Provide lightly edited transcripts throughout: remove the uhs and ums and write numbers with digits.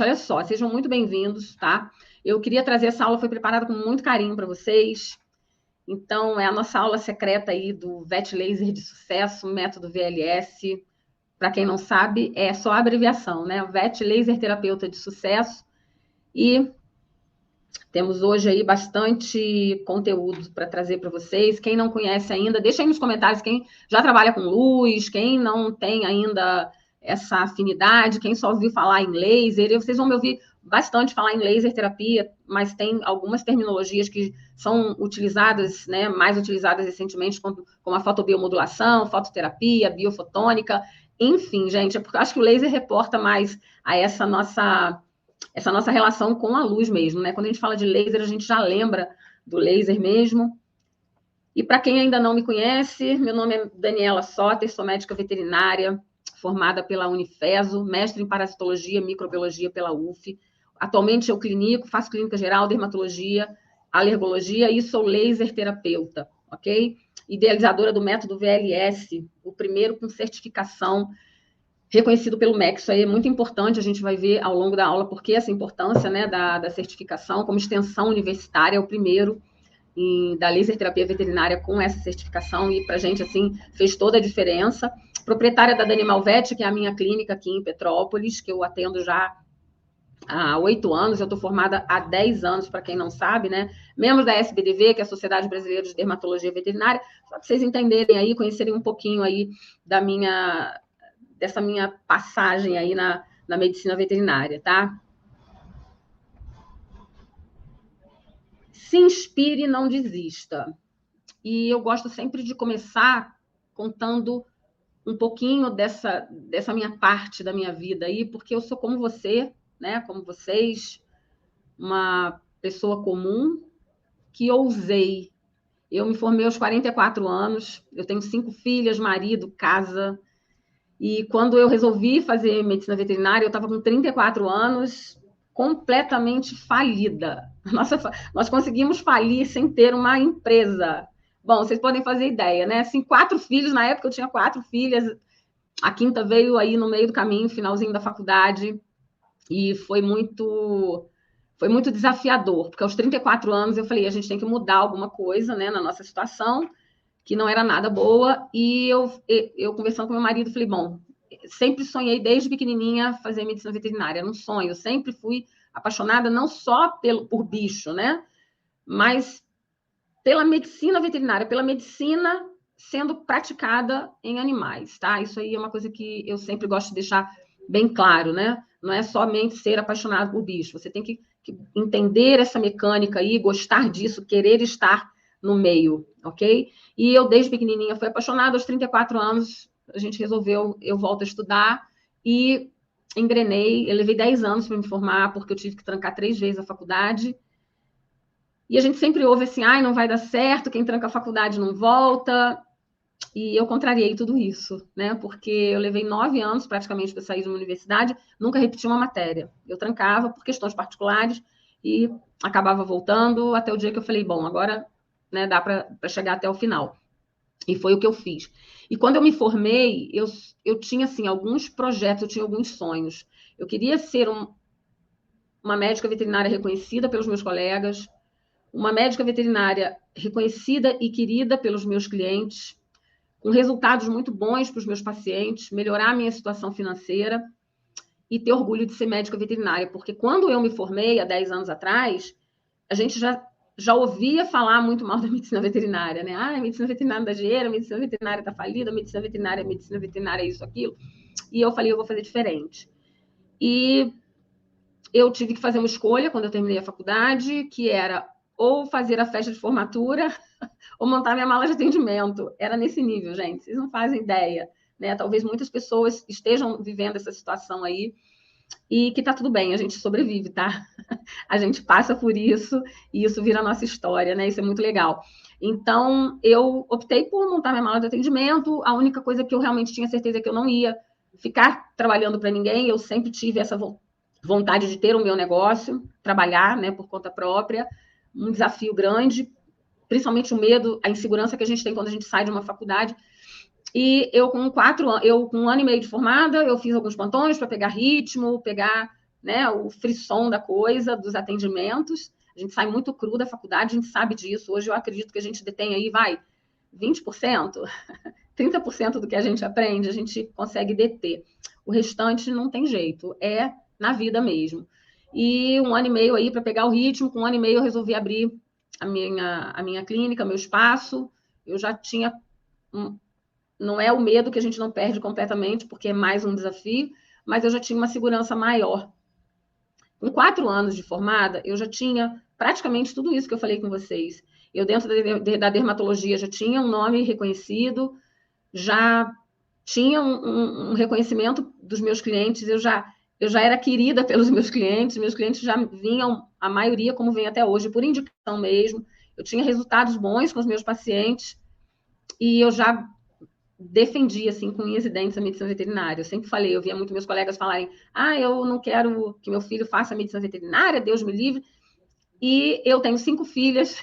Olha só, sejam muito bem-vindos, tá? Eu queria trazer essa aula, foi preparada com muito carinho para vocês. Então, é a nossa aula secreta aí do VET Laser de Sucesso, método VLS. Para quem não sabe, é só a abreviação, né? VET Laser Terapeuta de Sucesso. E temos hoje aí bastante conteúdo para trazer para vocês. Quem não conhece ainda, deixa aí nos comentários quem já trabalha com luz, quem não tem ainda essa afinidade, quem só ouviu falar em laser. Vocês vão me ouvir bastante falar em laser terapia, mas tem algumas terminologias que são utilizadas, né, mais utilizadas recentemente, como a fotobiomodulação, fototerapia, biofotônica. Enfim, gente, é porque eu acho que o laser reporta mais a essa nossa relação com a luz mesmo, né? Quando a gente fala de laser, a gente já lembra do laser mesmo. E para quem ainda não me conhece, meu nome é Daniela Soter, sou médica veterinária, formada pela Unifeso, mestre em parasitologia, microbiologia pela UF. Atualmente eu clinico, faço clínica geral, dermatologia, alergologia e sou laser terapeuta, ok? Idealizadora do método VLS, o primeiro com certificação reconhecido pelo MEC. Isso aí é muito importante, a gente vai ver ao longo da aula porque essa importância, né, da certificação como extensão universitária, é o primeiro da laser terapia veterinária com essa certificação, e para a gente, assim, fez toda a diferença. Proprietária da Danimal Vet, que é a minha clínica aqui em Petrópolis, que eu atendo já há 8 anos, eu estou formada há 10 anos, para quem não sabe, né? Membro da SBDV, que é a Sociedade Brasileira de Dermatologia Veterinária, só para vocês entenderem aí, conhecerem um pouquinho aí dessa minha passagem aí na medicina veterinária, tá? Se inspire e não desista. E eu gosto sempre de começar contando um pouquinho dessa minha parte da minha vida aí, porque eu sou como você, né? Como vocês, uma pessoa comum que ousei. Eu me formei aos 44 anos, eu tenho 5 filhas, marido, casa. E quando eu resolvi fazer medicina veterinária, eu estava com 34 anos, completamente falida. Nós conseguimos falir sem ter uma empresa. Bom, vocês podem fazer ideia, né? Assim, 4 filhos, na época eu tinha 4 filhas, a quinta veio aí no meio do caminho, finalzinho da faculdade, e foi muito desafiador, porque aos 34 anos eu falei, a gente tem que mudar alguma coisa, né, na nossa situação, que não era nada boa, e eu conversando com meu marido, falei, bom, sempre sonhei desde pequenininha fazer medicina veterinária, era um sonho, eu sempre fui apaixonada não só por bicho, né, mas pela medicina veterinária, pela medicina sendo praticada em animais, tá? Isso aí é uma coisa que eu sempre gosto de deixar bem claro, né? Não é somente ser apaixonado por bicho, você tem que entender essa mecânica aí, gostar disso, querer estar no meio, ok? E eu, desde pequenininha, fui apaixonada. Aos 34 anos, a gente resolveu, eu volto a estudar e engrenei. Eu levei 10 anos para me formar, porque eu tive que trancar 3 vezes a faculdade. E a gente sempre ouve assim, ai, não vai dar certo, quem tranca a faculdade não volta. E eu contrariei tudo isso, né? Porque eu levei 9 anos praticamente para sair de uma universidade, nunca repeti uma matéria. Eu trancava por questões particulares e acabava voltando até o dia que eu falei, bom, agora, né, dá para chegar até o final. E foi o que eu fiz. E quando eu me formei, eu tinha, assim, alguns projetos, eu tinha alguns sonhos. Eu queria ser uma médica veterinária reconhecida pelos meus colegas, uma médica veterinária reconhecida e querida pelos meus clientes, com resultados muito bons para os meus pacientes, melhorar a minha situação financeira e ter orgulho de ser médica veterinária, porque quando eu me formei, há 10 anos atrás, a gente já ouvia falar muito mal da medicina veterinária, né? Ah, a medicina veterinária da dinheiro, a medicina veterinária está falida, a medicina veterinária é isso, aquilo. E eu falei, eu vou fazer diferente. E eu tive que fazer uma escolha quando eu terminei a faculdade, que era ou fazer a festa de formatura ou montar minha mala de atendimento. Era nesse nível, gente. Vocês não fazem ideia, né? Talvez muitas pessoas estejam vivendo essa situação aí e que tá tudo bem, a gente sobrevive, tá? A gente passa por isso e isso vira a nossa história, né? Isso é muito legal. Então, eu optei por montar minha mala de atendimento. A única coisa que eu realmente tinha certeza é que eu não ia ficar trabalhando para ninguém. Eu sempre tive essa vontade de ter o meu negócio, trabalhar, né, por conta própria. Um desafio grande, principalmente o medo, a insegurança que a gente tem quando a gente sai de uma faculdade. E eu com 1 ano e meio de formada, eu fiz alguns plantões para pegar ritmo, pegar né? O frisson da coisa, dos atendimentos. A gente sai muito cru da faculdade, a gente sabe disso. Hoje eu acredito que a gente detém aí, 20%, 30% do que a gente aprende, a gente consegue deter. O restante não tem jeito, é na vida mesmo. E 1 ano e meio aí para pegar o ritmo, com 1 ano e meio eu resolvi abrir a minha clínica, meu espaço. Eu já tinha... Não é o medo que a gente não perde completamente, porque é mais um desafio, mas eu já tinha uma segurança maior. Com 4 anos de formada, eu já tinha praticamente tudo isso que eu falei com vocês. Eu, dentro da dermatologia, já tinha um nome reconhecido, já tinha um reconhecimento dos meus clientes, eu já era querida pelos meus clientes já vinham, a maioria, como vem até hoje, por indicação mesmo. Eu tinha resultados bons com os meus pacientes e eu já defendi, assim, com unhas e dentes a medicina veterinária. Eu sempre falei, eu via muito meus colegas falarem, eu não quero que meu filho faça medicina veterinária, Deus me livre. E eu tenho 5 filhas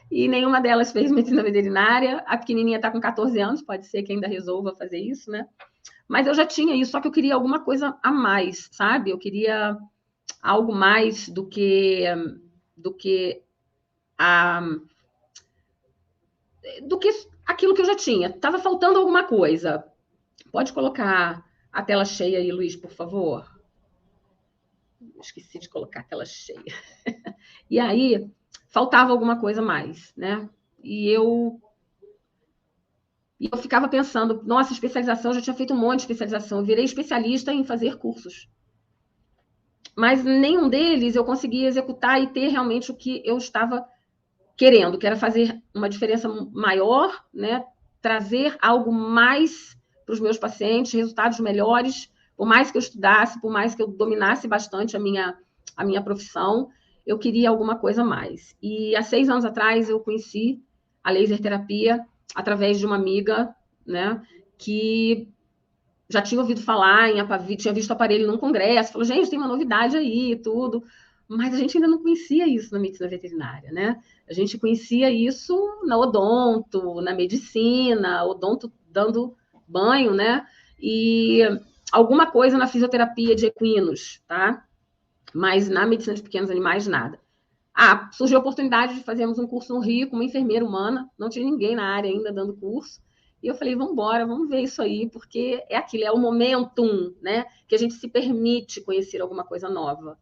e nenhuma delas fez medicina veterinária. A pequenininha está com 14 anos, pode ser que ainda resolva fazer isso, né? Mas eu já tinha isso, só que eu queria alguma coisa a mais, sabe? Eu queria algo mais do que aquilo que eu já tinha. Estava faltando alguma coisa. Pode colocar a tela cheia aí, Luiz, por favor. Esqueci de colocar a tela cheia. E aí, faltava alguma coisa mais, né? E eu ficava pensando, nossa, especialização, eu já tinha feito um monte de especialização, eu virei especialista em fazer cursos. Mas nenhum deles eu conseguia executar e ter realmente o que eu estava querendo, que era fazer uma diferença maior, né? Trazer algo mais para os meus pacientes, resultados melhores, por mais que eu estudasse, por mais que eu dominasse bastante a minha profissão, eu queria alguma coisa a mais. E há 6 anos atrás eu conheci a laser terapia através de uma amiga, né, que já tinha ouvido falar em Apavi, tinha visto o aparelho num congresso, falou, gente, tem uma novidade aí e tudo, mas a gente ainda não conhecia isso na medicina veterinária, né? A gente conhecia isso na odonto, na medicina, odonto dando banho, né? E alguma coisa na fisioterapia de equinos, tá? Mas na medicina de pequenos animais, nada. Surgiu a oportunidade de fazermos um curso no Rio com uma enfermeira humana, não tinha ninguém na área ainda dando curso, e eu falei, vamos embora, vamos ver isso aí, porque é aquilo, é o momentum, né? Que a gente se permite conhecer alguma coisa nova.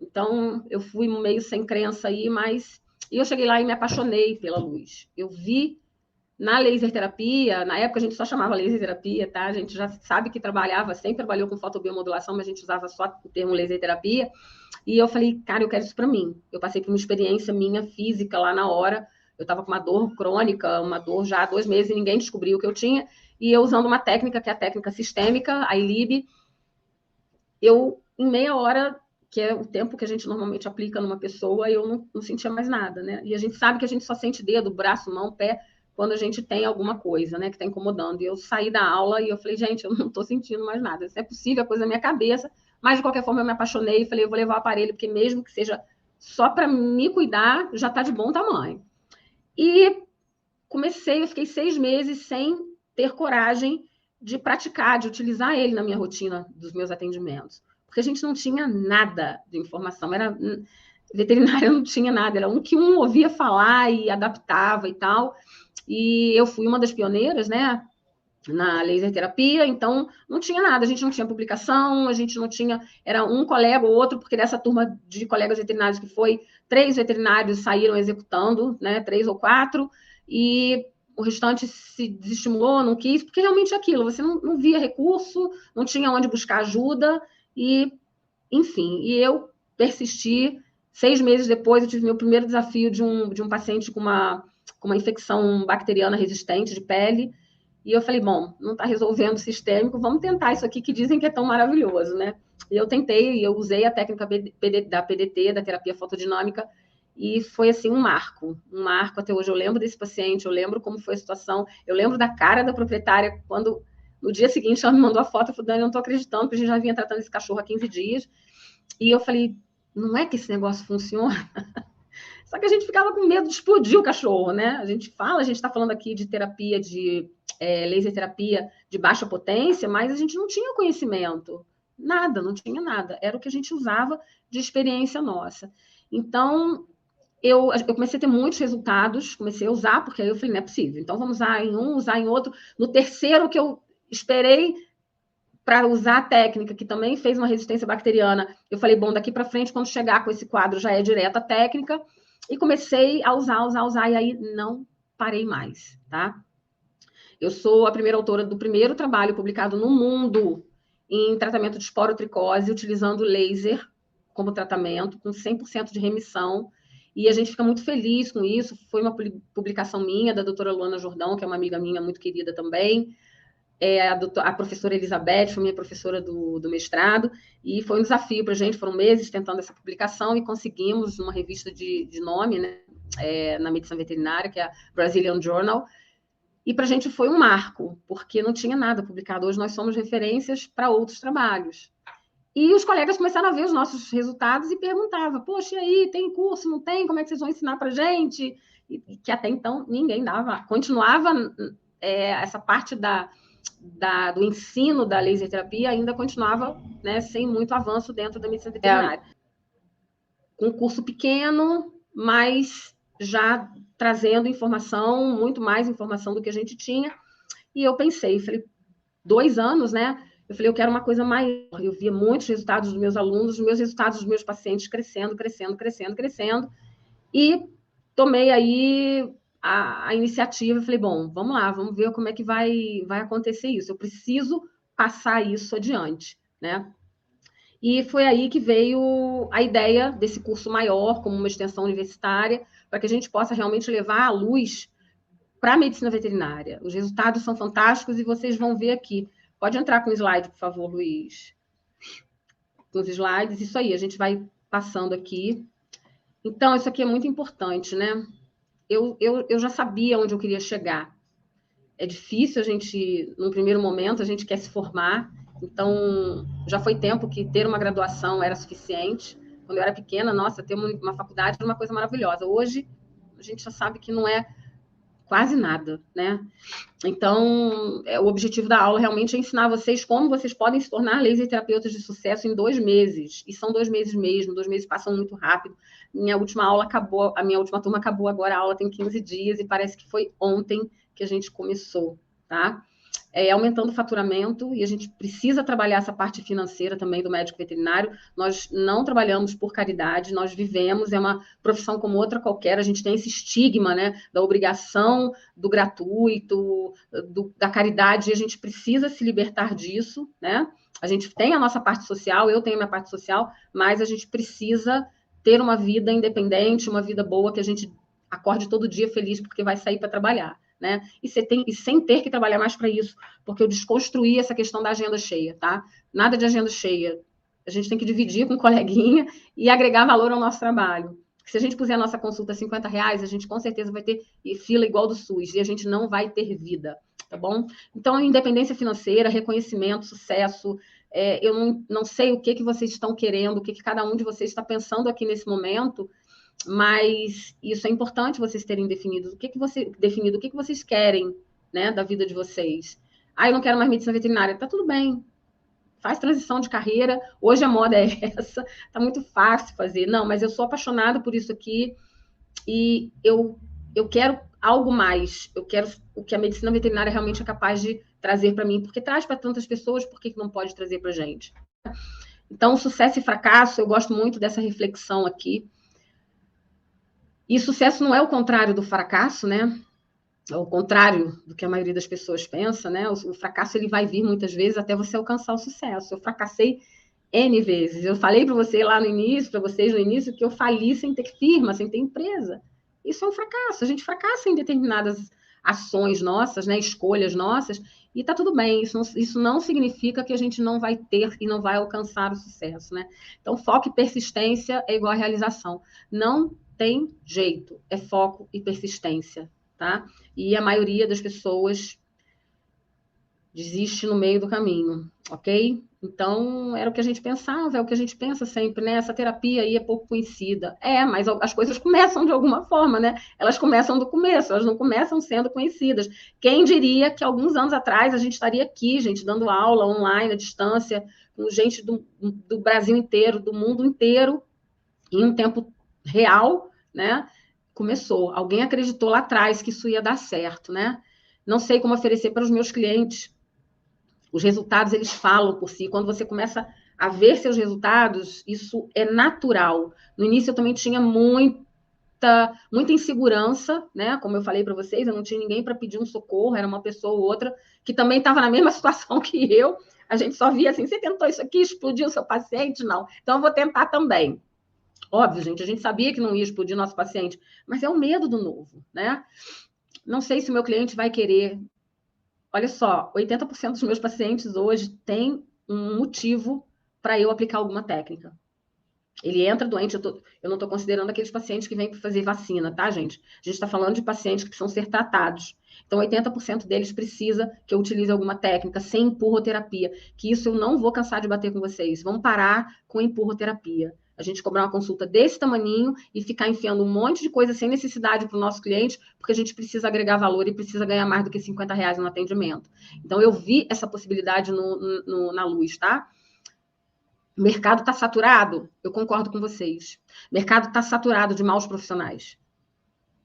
Então, eu fui meio sem crença aí, mas... E eu cheguei lá e me apaixonei pela luz. Eu vi na laser terapia, na época a gente só chamava laser terapia, tá? A gente já sabe que sempre trabalhou com fotobiomodulação, mas a gente usava só o termo laser terapia. E eu falei, cara, eu quero isso para mim. Eu passei por uma experiência minha física lá na hora. Eu estava com uma dor crônica, uma dor já há 2 meses e ninguém descobriu o que eu tinha. E eu usando uma técnica, que é a técnica sistêmica, a ILIB, eu, em meia hora, que é o tempo que a gente normalmente aplica numa pessoa, eu não sentia mais nada, né? E a gente sabe que a gente só sente dedo, braço, mão, pé, quando a gente tem alguma coisa, né, que está incomodando. E eu saí da aula e eu falei, gente, eu não estou sentindo mais nada. Isso é possível, é coisa da minha cabeça. Mas, de qualquer forma, eu me apaixonei e falei, eu vou levar o aparelho, porque mesmo que seja só para me cuidar, já está de bom tamanho. E eu fiquei 6 meses sem ter coragem de praticar, de utilizar ele na minha rotina dos meus atendimentos. Porque a gente não tinha nada de informação. Veterinária não tinha nada, era que um ouvia falar e adaptava e tal. E eu fui uma das pioneiras, né, na laser terapia, então não tinha nada, a gente não tinha publicação, a gente não tinha, era um colega ou outro, porque dessa turma de colegas veterinários que foi, 3 veterinários saíram executando, né, 3 ou 4, e o restante se desestimulou, não quis, porque realmente é aquilo, você não via recurso, não tinha onde buscar ajuda, e enfim, e eu persisti. 6 meses depois eu tive meu primeiro desafio de um paciente com uma infecção bacteriana resistente de pele, e eu falei, bom, não está resolvendo o sistêmico, vamos tentar isso aqui que dizem que é tão maravilhoso, né? E eu tentei, eu usei a técnica da PDT, da terapia fotodinâmica, e foi assim um marco até hoje. Eu lembro desse paciente, eu lembro como foi a situação, eu lembro da cara da proprietária quando no dia seguinte ela me mandou a foto, eu falei, Dani, eu não estou acreditando, porque a gente já vinha tratando esse cachorro há 15 dias, e eu falei, não é que esse negócio funciona? Só que a gente ficava com medo de explodir o cachorro, né? A gente está falando aqui de terapia de laser terapia de baixa potência, mas a gente não tinha conhecimento, Nada, não tinha nada. Era o que a gente usava de experiência nossa. Então, eu comecei a ter muitos resultados, comecei a usar, porque aí eu falei, não é possível. Então, vamos usar em um, usar em outro. No terceiro que eu esperei para usar a técnica, que também fez uma resistência bacteriana, eu falei, bom, daqui para frente, quando chegar com esse quadro, já é direta a técnica. E comecei a usar, e aí não parei mais, tá? Eu sou a primeira autora do primeiro trabalho publicado no mundo em tratamento de esporotricose, utilizando laser como tratamento, com 100% de remissão. E a gente fica muito feliz com isso. Foi uma publicação minha, da doutora Luana Jordão, que é uma amiga minha muito querida também. A professora Elizabeth foi minha professora do mestrado, e foi um desafio para a gente, foram meses tentando essa publicação, e conseguimos numa revista de nome, né, na medicina veterinária, que é a Brazilian Journal, e para a gente foi um marco, porque não tinha nada publicado. Hoje nós somos referências para outros trabalhos. E os colegas começaram a ver os nossos resultados e perguntavam, poxa, e aí, tem curso, não tem? Como é que vocês vão ensinar para a gente? E que até então ninguém dava. Continuava essa parte do ensino da laser terapia, ainda continuava, né, sem muito avanço dentro da medicina veterinária. Um curso pequeno, mas já trazendo informação, muito mais informação do que a gente tinha. E eu pensei, falei, 2 anos, né? Eu falei, eu quero uma coisa maior. Eu via muitos resultados dos meus alunos, os meus resultados dos meus pacientes crescendo. E tomei aí a iniciativa. Falei, bom, vamos lá, vamos ver como é que vai acontecer isso. Eu preciso passar isso adiante, né? E foi aí que veio a ideia desse curso maior, como uma extensão universitária, para que a gente possa realmente levar a luz para a medicina veterinária. Os resultados são fantásticos e vocês vão ver aqui. Pode entrar com o slide, por favor, Luiz. Com os slides, isso aí, a gente vai passando aqui. Então, isso aqui é muito importante, né? Eu já sabia onde eu queria chegar. É difícil a gente, num primeiro momento, a gente quer se formar. Então, já foi tempo que ter uma graduação era suficiente. Quando eu era pequena, nossa, ter uma faculdade era uma coisa maravilhosa. Hoje, a gente já sabe que não é quase nada, né? Então, o objetivo da aula realmente é ensinar vocês como vocês podem se tornar laser terapeutas de sucesso em 2 meses. E são 2 meses mesmo, 2 meses passam muito rápido. Minha última aula acabou, a minha última turma acabou agora, a aula tem 15 dias e parece que foi ontem que a gente começou, tá? Aumentando o faturamento, e a gente precisa trabalhar essa parte financeira também do médico veterinário. Nós não trabalhamos por caridade, nós vivemos, é uma profissão como outra qualquer, a gente tem esse estigma, né, da obrigação, do gratuito, da caridade, e a gente precisa se libertar disso, né? A gente tem a nossa parte social, eu tenho a minha parte social, mas a gente precisa ter uma vida independente, uma vida boa, que a gente acorde todo dia feliz porque vai sair para trabalhar. Né? E sem ter que trabalhar mais para isso, porque eu desconstruí essa questão da agenda cheia, tá? Nada de agenda cheia. A gente tem que dividir com um coleguinha e agregar valor ao nosso trabalho. Se a gente puser a nossa consulta R$50, a gente com certeza vai ter fila igual do SUS, e a gente não vai ter vida, tá bom? Então, independência financeira, reconhecimento, sucesso. Eu não sei o que vocês estão querendo, o que cada um de vocês está pensando aqui nesse momento, mas isso é importante vocês terem definido o que vocês querem, né, da vida de vocês. Eu não quero mais medicina veterinária. Tá tudo bem. Faz transição de carreira. Hoje a moda é essa. Tá muito fácil fazer. Não, mas eu sou apaixonada por isso aqui e eu quero algo mais. Eu quero o que a medicina veterinária realmente é capaz de trazer para mim, porque traz para tantas pessoas, por que não pode trazer para gente? Então, sucesso e fracasso, eu gosto muito dessa reflexão aqui. E sucesso não é o contrário do fracasso, né? É o contrário do que a maioria das pessoas pensa, né? O fracasso ele vai vir muitas vezes até você alcançar o sucesso. Eu fracassei N vezes. Eu falei para você lá no início, para vocês no início, que eu fali sem ter firma, sem ter empresa. Isso é um fracasso. A gente fracassa em determinadas ações nossas, né? Escolhas nossas, e tá tudo bem. Isso não significa que a gente não vai ter e não vai alcançar o sucesso, né? Então, foco e persistência é igual a realização. Não tem jeito, é foco e persistência, tá? E a maioria das pessoas desiste no meio do caminho, ok? Então, era o que a gente pensava, é o que a gente pensa sempre, né? Essa terapia aí é pouco conhecida. Mas as coisas começam de alguma forma, né? Elas começam do começo, elas não começam sendo conhecidas. Quem diria que alguns anos atrás a gente estaria aqui, gente, dando aula online, à distância, com gente do Brasil inteiro, do mundo inteiro, em um tempo real, né? Começou. Alguém acreditou lá atrás que isso ia dar certo, né? Não sei como oferecer para os meus clientes. Os resultados, eles falam por si. Quando você começa a ver seus resultados, isso é natural. No início, eu também tinha muita insegurança, né? Como eu falei para vocês, eu não tinha ninguém para pedir um socorro, era uma pessoa ou outra que também estava na mesma situação que eu. A gente só via assim, você tentou isso aqui, explodiu o seu paciente? Não. Então, eu vou tentar também. Óbvio, gente, a gente sabia que não ia explodir nosso paciente, mas é o medo do novo, né? Não sei se o meu cliente vai querer. Olha só, 80% dos meus pacientes hoje têm um motivo para eu aplicar alguma técnica. Ele entra doente, eu não estou considerando aqueles pacientes que vêm para fazer vacina, tá, gente? A gente está falando de pacientes que precisam ser tratados. Então, 80% deles precisa que eu utilize alguma técnica sem empurroterapia, que isso eu não vou cansar de bater com vocês. Vamos parar com empurroterapia. A gente cobrar uma consulta desse tamaninho e ficar enfiando um monte de coisa sem necessidade para o nosso cliente, porque a gente precisa agregar valor e precisa ganhar mais do que R$50 no atendimento. Então, eu vi essa possibilidade na luz, tá? O mercado está saturado? Eu concordo com vocês. O mercado está saturado de maus profissionais.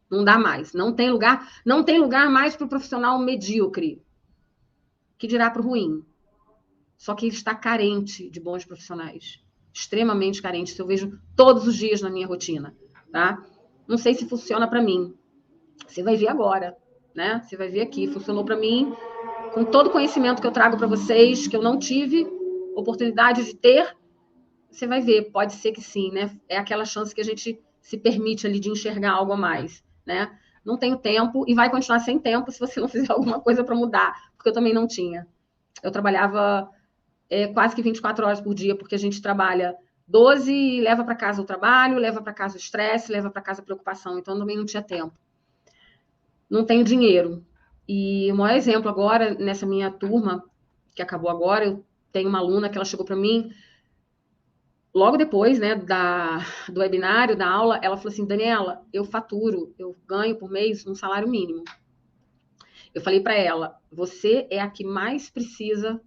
Não dá mais. Não tem lugar mais para o profissional medíocre. Que dirá para o ruim. Só que ele está carente de bons profissionais. Extremamente carente. Isso eu vejo todos os dias na minha rotina. Tá? Não sei se funciona para mim. Você vai ver agora. Né? Você vai ver aqui. Funcionou para mim. Com todo o conhecimento que eu trago para vocês, que eu não tive oportunidade de ter, você vai ver, pode ser que sim, né? É aquela chance que a gente se permite ali de enxergar algo a mais, né? Não tenho tempo e vai continuar sem tempo se você não fizer alguma coisa para mudar, porque eu também não tinha. Eu trabalhava quase que 24 horas por dia, porque a gente trabalha 12 e leva para casa o trabalho, leva para casa o estresse, leva para casa a preocupação, então eu também não tinha tempo. Não tenho dinheiro. E o maior exemplo agora, nessa minha turma, que acabou agora, eu tenho uma aluna que ela chegou para mim, logo depois, né, do webinário, da aula, ela falou assim, Daniela, eu faturo, eu ganho por mês um salário mínimo. Eu falei para ela, você é a que mais precisa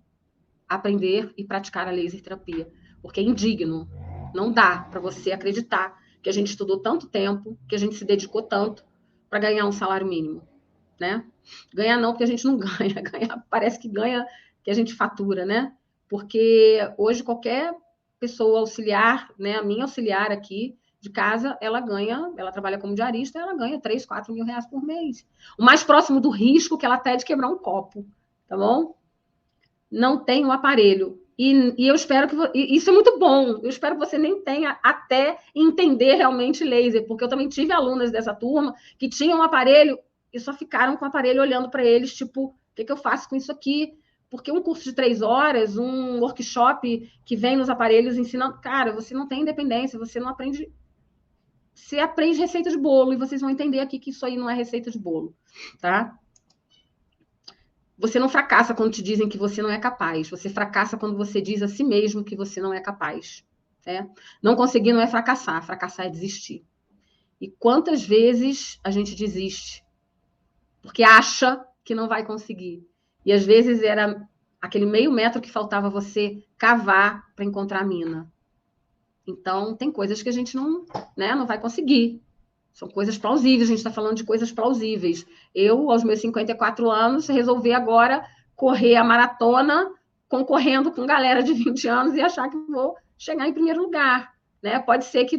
aprender e praticar a laser terapia, porque é indigno. Não dá para você acreditar que a gente estudou tanto tempo, que a gente se dedicou tanto para ganhar um salário mínimo, né? Ganhar não, porque a gente não ganha. Ganhar, parece que ganha, que a gente fatura, né? Porque hoje qualquer pessoa auxiliar, né? A minha auxiliar aqui de casa, ela trabalha como diarista, ela ganha 3, 4 mil reais por mês. O mais próximo do risco que ela tem é de quebrar um copo, tá bom? Não tem o aparelho. E eu espero que... Isso é muito bom. Eu espero que você nem tenha até entender realmente laser, porque eu também tive alunas dessa turma que tinham um aparelho e só ficaram com o aparelho olhando para eles, tipo, o que eu faço com isso aqui? Porque um curso de 3 horas, um workshop que vem nos aparelhos ensinando... Cara, você não tem independência, você não aprende... Você aprende receita de bolo e vocês vão entender aqui que isso aí não é receita de bolo, tá? Você não fracassa quando te dizem que você não é capaz. Você fracassa quando você diz a si mesmo que você não é capaz. Né? Não conseguir não é fracassar. Fracassar é desistir. E quantas vezes a gente desiste? Porque acha que não vai conseguir. E às vezes era aquele meio metro que faltava você cavar para encontrar a mina. Então, tem coisas que a gente não vai conseguir. São coisas plausíveis, a gente está falando de coisas plausíveis. Eu, aos meus 54 anos, resolvi agora correr a maratona concorrendo com galera de 20 anos e achar que vou chegar em primeiro lugar. Né? Pode ser que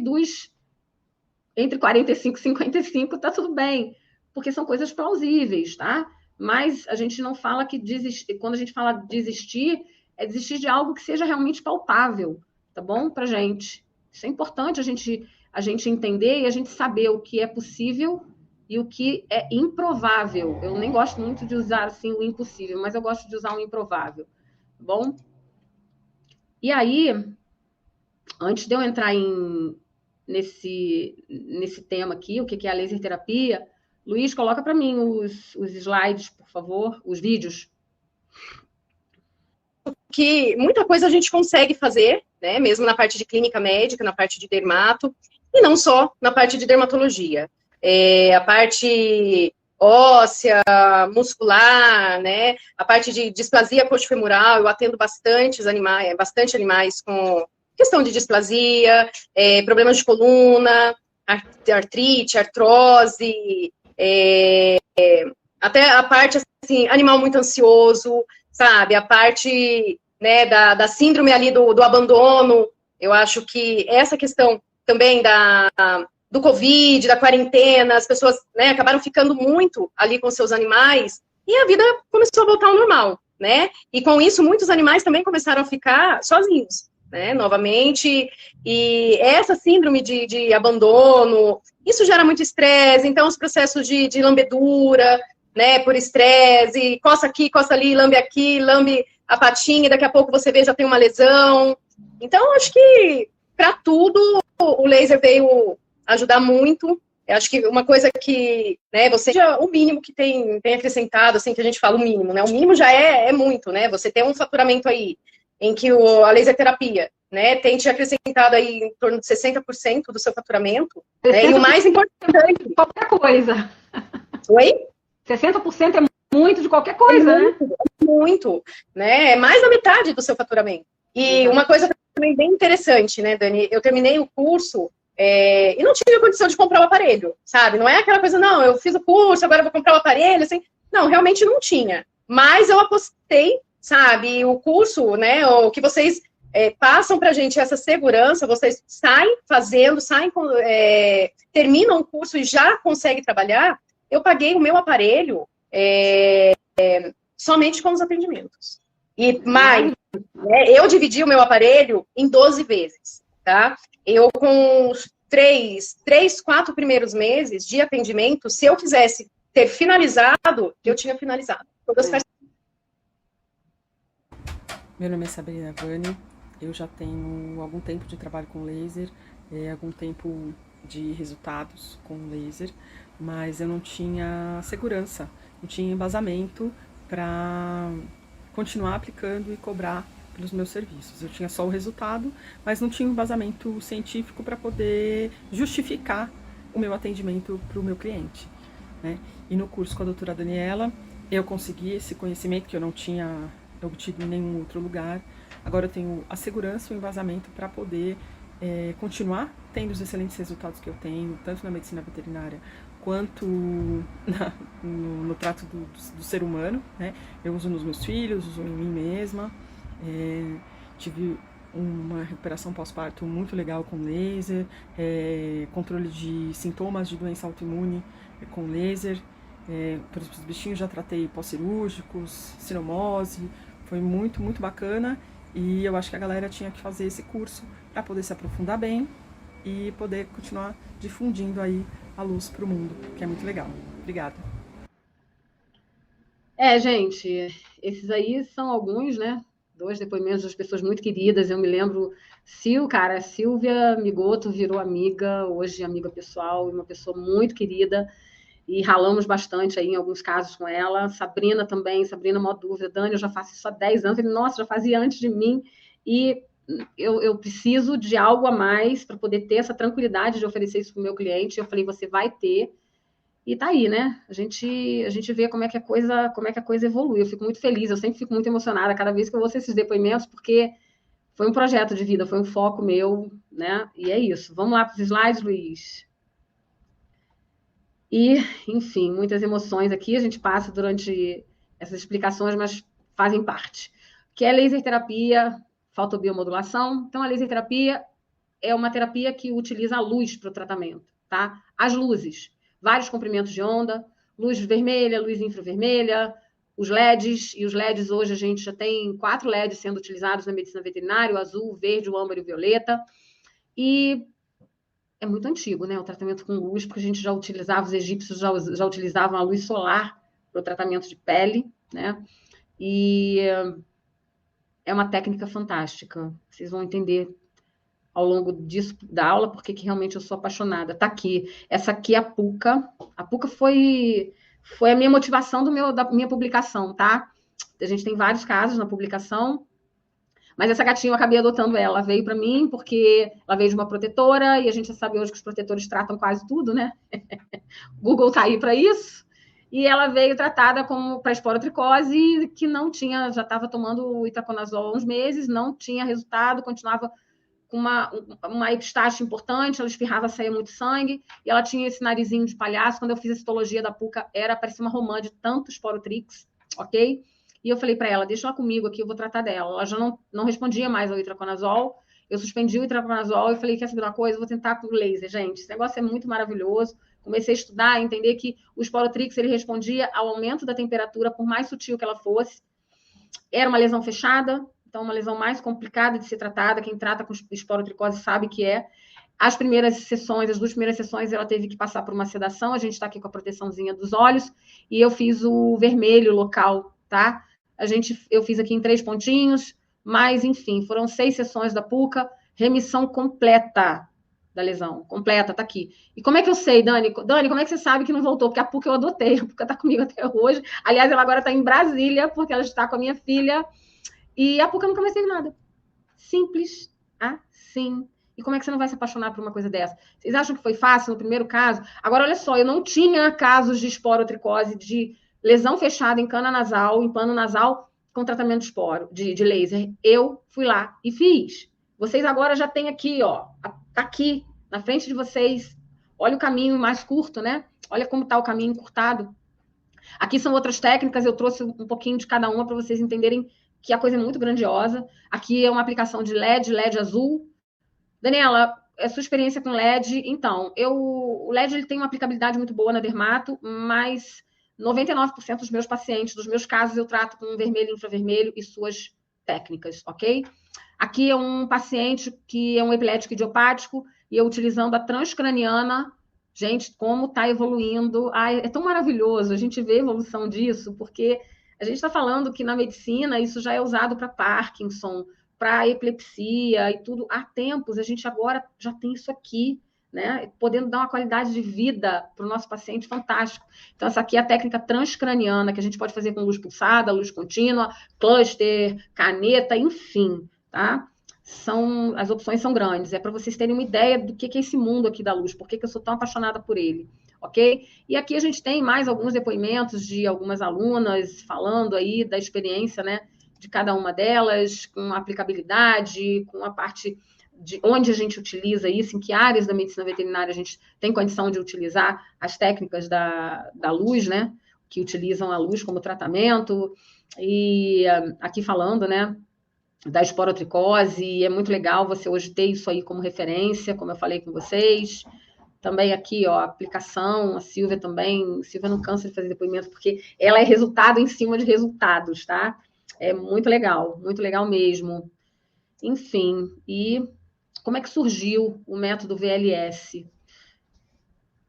entre 45 e 55 está tudo bem, porque são coisas plausíveis, tá? Mas a gente não fala que desistir. Quando a gente fala desistir, é desistir de algo que seja realmente palpável, tá bom? Pra gente. Isso é importante a gente entender e a gente saber o que é possível e o que é improvável. Eu nem gosto muito de usar assim o impossível, mas eu gosto de usar o improvável, tá bom? E aí, antes de eu entrar nesse tema aqui, o que é a laser terapia, Luiz, coloca para mim os slides, por favor, os vídeos. Que muita coisa a gente consegue fazer, né? Mesmo na parte de clínica médica, na parte de dermato, e não só na parte de dermatologia. A parte óssea, muscular, né? A parte de displasia coxofemoral, eu atendo bastante animais com questão de displasia, problemas de coluna, artrite, artrose, até a parte, assim, animal muito ansioso, sabe? A parte, né, da síndrome ali do abandono. Eu acho que essa questão também do Covid, da quarentena, as pessoas, né, acabaram ficando muito ali com seus animais e a vida começou a voltar ao normal, né? E com isso, muitos animais também começaram a ficar sozinhos, né, novamente. E essa síndrome de abandono, isso gera muito estresse, então os processos de lambedura, né, por estresse, coça aqui, coça ali, lambe a patinha, e daqui a pouco você vê, já tem uma lesão. Então, acho que para tudo o laser veio ajudar muito. Eu acho que uma coisa que, né, você já, o mínimo que tem acrescentado, assim, que a gente fala o mínimo, né? O mínimo já é muito, né? Você tem um faturamento aí em que a laser terapia, né, tem te acrescentado aí em torno de 60% do seu faturamento, né? E o mais importante... Qualquer coisa. Oi? 60% é muito de qualquer coisa, né? Muito, né? É mais da metade do seu faturamento. E uma coisa também bem interessante, né, Dani? Eu terminei o curso e não tive condição de comprar o aparelho, sabe? Não é aquela coisa, não, eu fiz o curso, agora vou comprar o aparelho, assim. Não, realmente não tinha. Mas eu apostei, sabe? O curso, né, o que vocês passam pra gente essa segurança, vocês saem fazendo, terminam o curso e já conseguem trabalhar. Eu paguei o meu aparelho somente com os atendimentos. E mais, né, eu dividi o meu aparelho em 12 vezes, tá? Eu, com os 4 primeiros meses de atendimento, se eu quisesse ter finalizado, eu tinha finalizado. Meu nome é Sabrina Vani, eu já tenho algum tempo de trabalho com laser, algum tempo de resultados com laser, mas eu não tinha segurança, não tinha embasamento para continuar aplicando e cobrar pelos meus serviços. Eu tinha só o resultado, mas não tinha um embasamento científico para poder justificar o meu atendimento para o meu cliente, né? E no curso com a doutora Daniela, eu consegui esse conhecimento que eu não tinha obtido em nenhum outro lugar. Agora eu tenho a segurança e o embasamento para poder continuar tendo os excelentes resultados que eu tenho, tanto na medicina veterinária quanto no trato do ser humano, né? Eu uso nos meus filhos, uso em mim mesma. Tive uma recuperação pós-parto muito legal com laser, controle de sintomas de doença autoimune com laser. Para os bichinhos já tratei pós-cirúrgicos, sinomose, foi muito, muito bacana. E eu acho que a galera tinha que fazer esse curso para poder se aprofundar bem e poder continuar difundindo aí a luz para o mundo, que é muito legal. Obrigada. Gente, esses aí são alguns, né? 2 depoimentos das pessoas muito queridas. Eu me lembro, Silvia Migoto virou amiga, hoje amiga pessoal, uma pessoa muito querida, e ralamos bastante aí em alguns casos com ela. Sabrina também, Sabrina, mó dúvida. Dani, eu já faço isso há 10 anos. Ele, nossa, já fazia antes de mim. E eu preciso de algo a mais para poder ter essa tranquilidade de oferecer isso para o meu cliente. Eu falei, você vai ter. E tá aí, né? A gente vê como é que a coisa evolui. Eu fico muito feliz, eu sempre fico muito emocionada cada vez que eu ouço esses depoimentos, porque foi um projeto de vida, foi um foco meu, né? E é isso. Vamos lá para os slides, Luiz. E, enfim, muitas emoções aqui, a gente passa durante essas explicações, mas fazem parte. Que é laser terapia, fotobiomodulação. Então, a laser terapia é uma terapia que utiliza a luz para o tratamento, tá? As luzes, vários comprimentos de onda, luz vermelha, luz infravermelha, os LEDs, e os LEDs hoje a gente já tem 4 LEDs sendo utilizados na medicina veterinária, o azul, o verde, o âmbar e o violeta. E é muito antigo, né, o tratamento com luz, porque a gente já utilizava, os egípcios já utilizavam a luz solar para o tratamento de pele, né? E é uma técnica fantástica. Vocês vão entender ao longo disso, da aula, porque que realmente eu sou apaixonada. Tá aqui. Essa aqui é a Puca. A Puca foi a minha motivação da minha publicação, tá? A gente tem vários casos na publicação, mas essa gatinha eu acabei adotando ela. Ela veio para mim porque ela veio de uma protetora, e a gente já sabe hoje que os protetores tratam quase tudo, né? Google tá aí para isso. e ela veio tratada para esporotricose, que não tinha, já estava tomando o itraconazol há uns meses, não tinha resultado, continuava com uma epistaxe importante, ela espirrava, saía muito sangue, e ela tinha esse narizinho de palhaço. Quando eu fiz a citologia da PUCA, parecia uma romã de tanto esporotrix, ok? E eu falei para ela, deixa ela comigo aqui, eu vou tratar dela. Ela já não respondia mais ao itraconazol, eu suspendi o itraconazol e falei, quer saber uma coisa? Eu vou tentar com o laser, gente. Esse negócio é muito maravilhoso. Comecei a estudar, a entender que o esporotrix, ele respondia ao aumento da temperatura, por mais sutil que ela fosse. Era uma lesão fechada, então uma lesão mais complicada de ser tratada. Quem trata com esporotricose sabe que é. As duas primeiras sessões, ela teve que passar por uma sedação. A gente está aqui com a proteçãozinha dos olhos. E eu fiz o vermelho local, tá? Eu fiz aqui em 3 pontinhos, mas, enfim, foram 6 sessões da PUCA, remissão completa da lesão, completa, tá aqui. E como é que eu sei, Dani? Dani, como é que você sabe que não voltou? Porque a PUCA eu adotei, a PUCA tá comigo até hoje. Aliás, ela agora está em Brasília, porque ela está com a minha filha, e a PUCA nunca mais teve nada. Simples assim. E como é que você não vai se apaixonar por uma coisa dessa? Vocês acham que foi fácil no primeiro caso? Agora, olha só, eu não tinha casos de esporotricose, de lesão fechada em cana nasal, em pano nasal, com tratamento de laser. Eu fui lá e fiz. Vocês agora já têm aqui, ó, tá aqui, na frente de vocês. Olha o caminho mais curto, né? Olha como tá o caminho encurtado. Aqui são outras técnicas, eu trouxe um pouquinho de cada uma para vocês entenderem que a coisa é muito grandiosa. Aqui é uma aplicação de LED azul. Daniela, a sua experiência com LED? Então, o LED ele tem uma aplicabilidade muito boa na dermato, mas 99% dos meus pacientes, dos meus casos, eu trato com vermelho e infravermelho e suas técnicas, ok? Aqui é um paciente que é um epilético idiopático e eu utilizando a transcraniana. Gente, como está evoluindo. Ai, é tão maravilhoso a gente ver a evolução disso, porque a gente está falando que na medicina isso já é usado para Parkinson, para epilepsia e tudo. Há tempos, a gente agora já tem isso aqui, né? Podendo dar uma qualidade de vida para o nosso paciente fantástico. Então, essa aqui é a técnica transcraniana, que a gente pode fazer com luz pulsada, luz contínua, cluster, caneta, enfim, tá? As opções são grandes. É para vocês terem uma ideia do que é esse mundo aqui da luz, por que eu sou tão apaixonada por ele, ok? E aqui a gente tem mais alguns depoimentos de algumas alunas falando aí da experiência, né, de cada uma delas, com aplicabilidade, com a parte de onde a gente utiliza isso, em que áreas da medicina veterinária a gente tem condição de utilizar as técnicas da luz, né, que utilizam a luz como tratamento. E aqui falando, né, da esporotricose, é muito legal você hoje ter isso aí como referência, como eu falei com vocês. Também aqui, ó, a aplicação, a Silvia também, Silvia não cansa de fazer depoimento, porque ela é resultado em cima de resultados, tá? É muito legal mesmo. Enfim, e como é que surgiu o método VLS?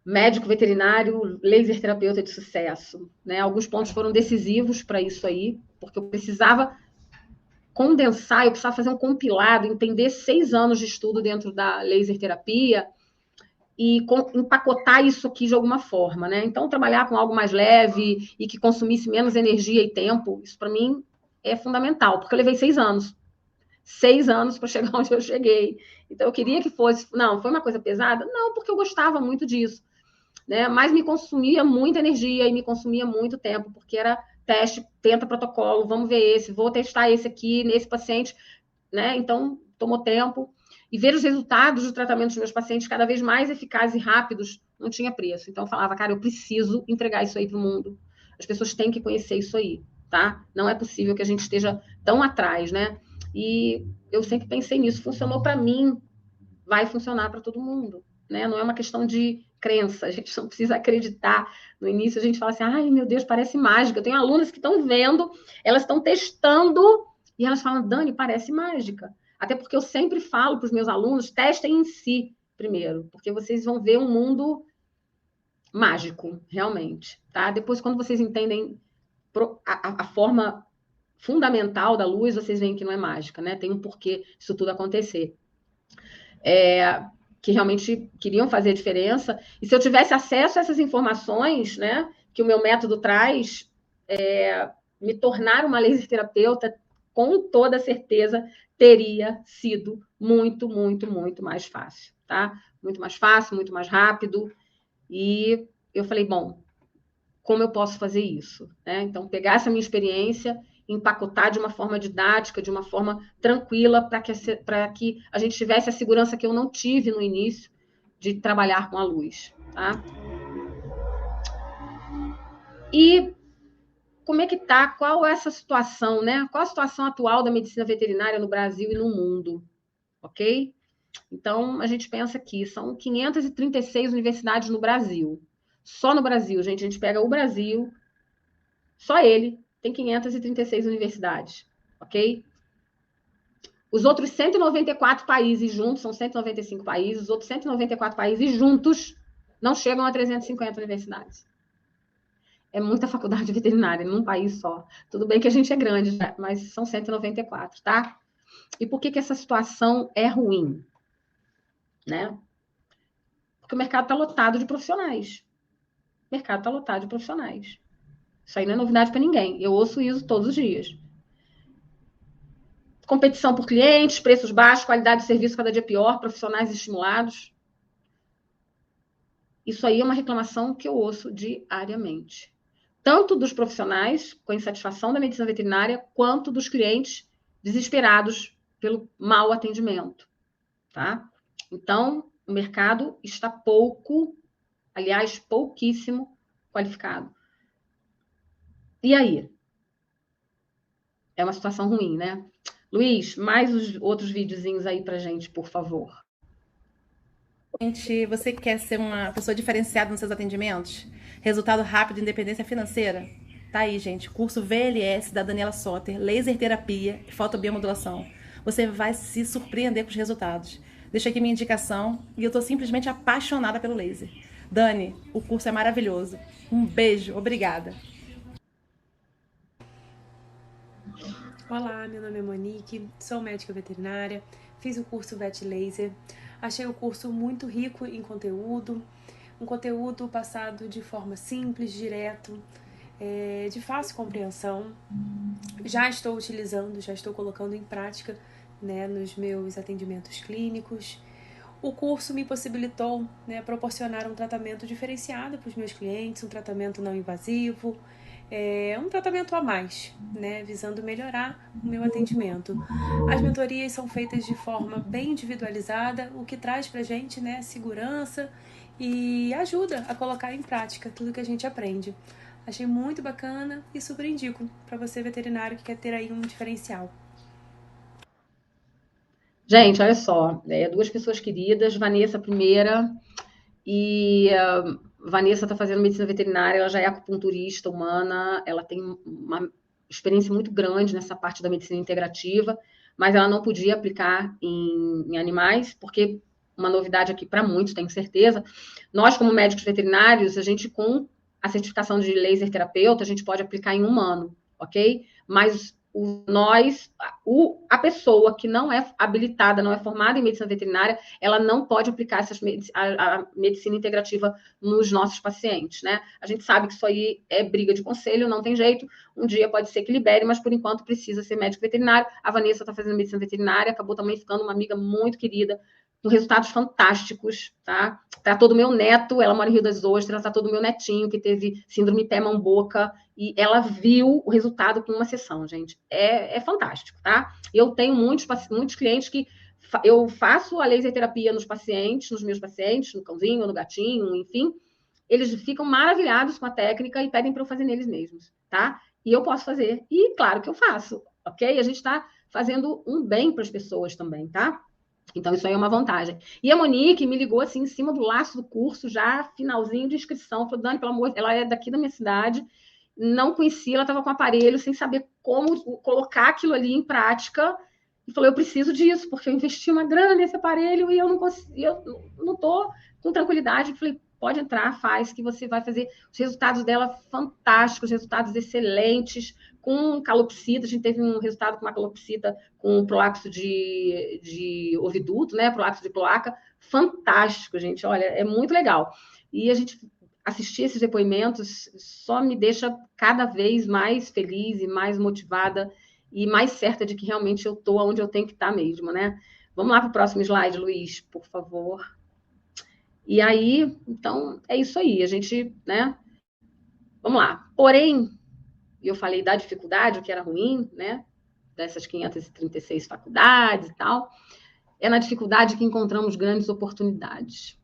Médico veterinário, laser terapeuta de sucesso, né? Alguns pontos foram decisivos para isso aí, porque eu precisava condensar, eu precisava fazer um compilado, entender 6 anos de estudo dentro da laser terapia e empacotar isso aqui de alguma forma, né? Então, trabalhar com algo mais leve e que consumisse menos energia e tempo, isso para mim é fundamental, porque eu levei 6 anos. 6 anos para chegar onde eu cheguei. Então, eu queria que fosse... Não, foi uma coisa pesada? Não, porque eu gostava muito disso, né? Mas me consumia muita energia e me consumia muito tempo, porque era teste, tenta protocolo, vamos ver esse, vou testar esse aqui, nesse paciente, né? Então, tomou tempo. E ver os resultados do tratamento dos meus pacientes cada vez mais eficazes e rápidos não tinha preço. Então, eu falava, cara, eu preciso entregar isso aí para o mundo. As pessoas têm que conhecer isso aí, tá? Não é possível que a gente esteja tão atrás, né? E eu sempre pensei nisso. Funcionou para mim, vai funcionar para todo mundo, né? Não é uma questão de crença, a gente não precisa acreditar. No início a gente fala assim, ai meu Deus, parece mágica. Eu tenho alunas que estão vendo, elas estão testando e elas falam, Dani, parece mágica. Até porque eu sempre falo para os meus alunos, testem em si primeiro, porque vocês vão ver um mundo mágico, realmente, tá? Depois, quando vocês entendem a forma fundamental da luz, vocês veem que não é mágica, né? Tem um porquê isso tudo acontecer. Que realmente queriam fazer a diferença. E se eu tivesse acesso a essas informações, né, que o meu método traz, me tornar uma laser terapeuta, com toda certeza, teria sido muito, muito, muito mais fácil, tá? Muito mais fácil, muito mais rápido. E eu falei, bom, como eu posso fazer isso, né? Então, pegar essa minha experiência, empacotar de uma forma didática, de uma forma tranquila, para que a gente tivesse a segurança que eu não tive no início de trabalhar com a luz, tá? E como é que tá? Qual é essa situação, né? Qual a situação atual da medicina veterinária no Brasil e no mundo, ok? Então, a gente pensa que são 536 universidades no Brasil. Só no Brasil, gente, a gente pega o Brasil, só ele tem 536 universidades, ok? Os outros 194 países juntos, são 195 países, os outros 194 países juntos não chegam a 350 universidades. É muita faculdade veterinária num país só. Tudo bem que a gente é grande, mas são 194, tá? E por que essa situação é ruim? Né? Porque o mercado está lotado de profissionais. O mercado está lotado de profissionais. Isso aí não é novidade para ninguém. Eu ouço isso todos os dias. Competição por clientes, preços baixos, qualidade de serviço cada dia pior, profissionais estimulados. Isso aí é uma reclamação que eu ouço diariamente. Tanto dos profissionais com insatisfação da medicina veterinária, quanto dos clientes desesperados pelo mau atendimento, tá? Então, o mercado está aliás, pouquíssimo qualificado. E aí? É uma situação ruim, né? Luiz, mais os outros videozinhos aí pra gente, por favor. Gente, você quer ser uma pessoa diferenciada nos seus atendimentos? Resultado rápido e independência financeira? Tá aí, gente. Curso VLS da Daniela Soter, laser terapia e fotobiomodulação. Você vai se surpreender com os resultados. Deixa aqui minha indicação e eu tô simplesmente apaixonada pelo laser. Dani, o curso é maravilhoso. Um beijo, obrigada. Olá, meu nome é Monique, sou médica veterinária, fiz o curso Vet Laser. Achei o curso muito rico em conteúdo, um conteúdo passado de forma simples, direto, de fácil compreensão. Já estou utilizando, já estou colocando em prática, né, nos meus atendimentos clínicos. O curso me possibilitou, né, proporcionar um tratamento diferenciado para os meus clientes, um tratamento não invasivo, um tratamento a mais, né, visando melhorar o meu atendimento. As mentorias são feitas de forma bem individualizada, o que traz pra gente, né, segurança e ajuda a colocar em prática tudo que a gente aprende. Achei muito bacana e super indico para você veterinário que quer ter aí um diferencial. Gente, olha só, duas pessoas queridas, Vanessa primeira, e Vanessa está fazendo medicina veterinária, ela já é acupunturista humana, ela tem uma experiência muito grande nessa parte da medicina integrativa, mas ela não podia aplicar em animais, porque uma novidade aqui para muitos, tenho certeza, nós como médicos veterinários, a gente com a certificação de laser terapeuta, a gente pode aplicar em humano, ok? Mas a pessoa que não é habilitada, não é formada em medicina veterinária, ela não pode aplicar a medicina integrativa nos nossos pacientes, né? A gente sabe que isso aí é briga de conselho, não tem jeito. Um dia pode ser que libere, mas por enquanto precisa ser médico veterinário. A Vanessa está fazendo medicina veterinária, acabou também ficando uma amiga muito querida, com resultados fantásticos, tá? Tratou do meu neto, ela mora em Rio das Ostras, tratou do meu netinho, que teve síndrome pé-mão-boca, e ela viu o resultado com uma sessão, gente. É fantástico, tá? Eu tenho muitos clientes que eu faço a laser terapia nos meus pacientes, no cãozinho, no gatinho, enfim. Eles ficam maravilhados com a técnica e pedem para eu fazer neles mesmos, tá? E eu posso fazer. E claro que eu faço, ok? A gente está fazendo um bem para as pessoas também, tá? Então, isso aí é uma vantagem. E a Monique me ligou, assim, em cima do laço do curso, já finalzinho de inscrição. Falou, Dani, pelo amor, ela é daqui da minha cidade, não conhecia, ela estava com aparelho, sem saber como colocar aquilo ali em prática. E falou, eu preciso disso, porque eu investi uma grana nesse aparelho e eu não consigo, eu não estou com tranquilidade. Falei, pode entrar, faz, que você vai fazer os resultados dela fantásticos, resultados excelentes, com calopsita. A gente teve um resultado com uma calopsita com prolapso de oviduto, né? Prolapso de cloaca, fantástico, gente. Olha, é muito legal. E a gente assistir esses depoimentos só me deixa cada vez mais feliz e mais motivada e mais certa de que realmente eu estou onde eu tenho que estar mesmo, né? Vamos lá para o próximo slide, Luiz, por favor. E aí, então, é isso aí. A gente, né, Vamos lá. Porém, eu falei da dificuldade, o que era ruim, né? Dessas 536 faculdades e tal, é na dificuldade que encontramos grandes oportunidades.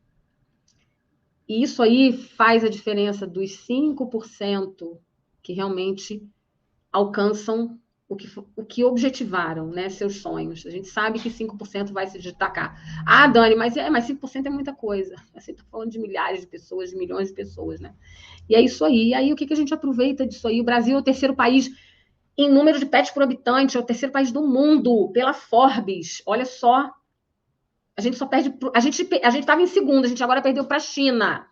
E isso aí faz a diferença dos 5% que realmente alcançam o que objetivaram, né, seus sonhos. A gente sabe que 5% vai se destacar. Ah, Dani, mas 5% é muita coisa. Você está falando de milhares de pessoas, de milhões de pessoas, né? E é isso aí. E aí, o que a gente aproveita disso aí? O Brasil é o terceiro país em número de pets por habitante, é o terceiro país do mundo, pela Forbes. Olha só. A gente só perde... A gente estava em segundo, a gente agora perdeu para a China,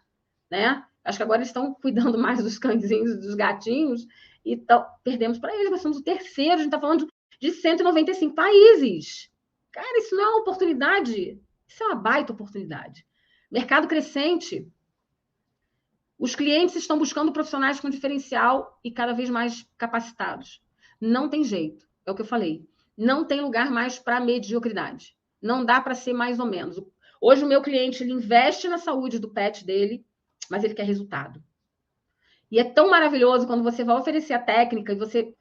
né? Acho que agora eles estão cuidando mais dos cãezinhos e dos gatinhos, e perdemos para eles, nós somos o terceiro, a gente está falando de 195 países. Cara, isso não é uma oportunidade, isso é uma baita oportunidade. Mercado crescente, os clientes estão buscando profissionais com diferencial e cada vez mais capacitados. Não tem jeito, é o que eu falei. Não tem lugar mais para mediocridade. Não dá para ser mais ou menos. Hoje o meu cliente, ele investe na saúde do pet dele, mas ele quer resultado. E é tão maravilhoso quando você vai oferecer a técnica e você...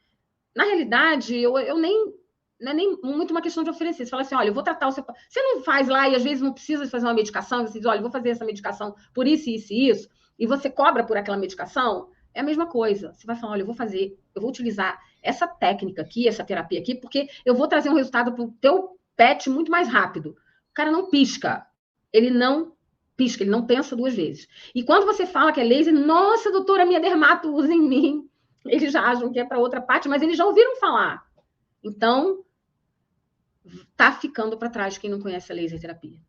Na realidade, eu nem... Não é nem muito uma questão de oferecer. Você fala assim, olha, eu vou tratar o seu... Você não faz lá e às vezes não precisa fazer uma medicação, você diz, olha, eu vou fazer essa medicação por isso, isso e isso, e você cobra por aquela medicação, é a mesma coisa. Você vai falar, olha, eu vou utilizar essa técnica aqui, essa terapia aqui, porque eu vou trazer um resultado para o teu pet muito mais rápido. O cara não pisca. Ele não pisca, ele não pensa duas vezes. E quando você fala que é laser, nossa, doutora, minha dermato usa em mim. Eles já acham que é para outra parte, mas eles já ouviram falar. Então, tá ficando para trás quem não conhece a laser terapia.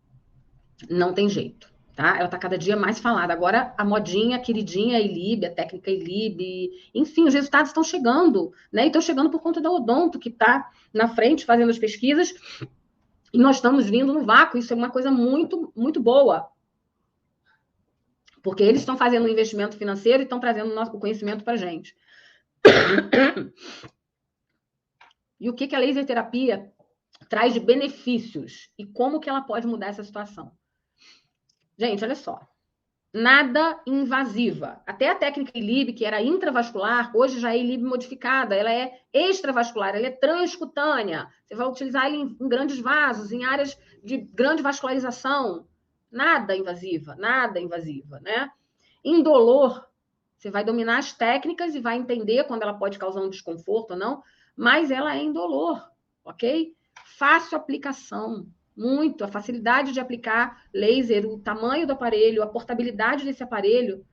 Não tem jeito, tá? Ela tá cada dia mais falada. Agora, a modinha, a queridinha, a ILIB, a técnica ILIB, enfim, os resultados estão chegando, né? E estão chegando por conta da Odonto, que tá na frente fazendo as pesquisas, e nós estamos vindo no vácuo. Isso é uma coisa muito, muito boa. Porque eles estão fazendo um investimento financeiro e estão trazendo o conhecimento para a gente. E o que a laser terapia traz de benefícios? E como que ela pode mudar essa situação? Gente, olha só. Nada invasiva. Até a técnica ILIB, que era intravascular, hoje já é ILIB modificada. Ela é extravascular, ela é transcutânea. Você vai utilizar ela em grandes vasos, em áreas de grande vascularização. Nada invasiva, né? Indolor, você vai dominar as técnicas e vai entender quando ela pode causar um desconforto ou não, mas ela é indolor, ok? Fácil aplicação, muito. A facilidade de aplicar laser, o tamanho do aparelho, a portabilidade desse aparelho,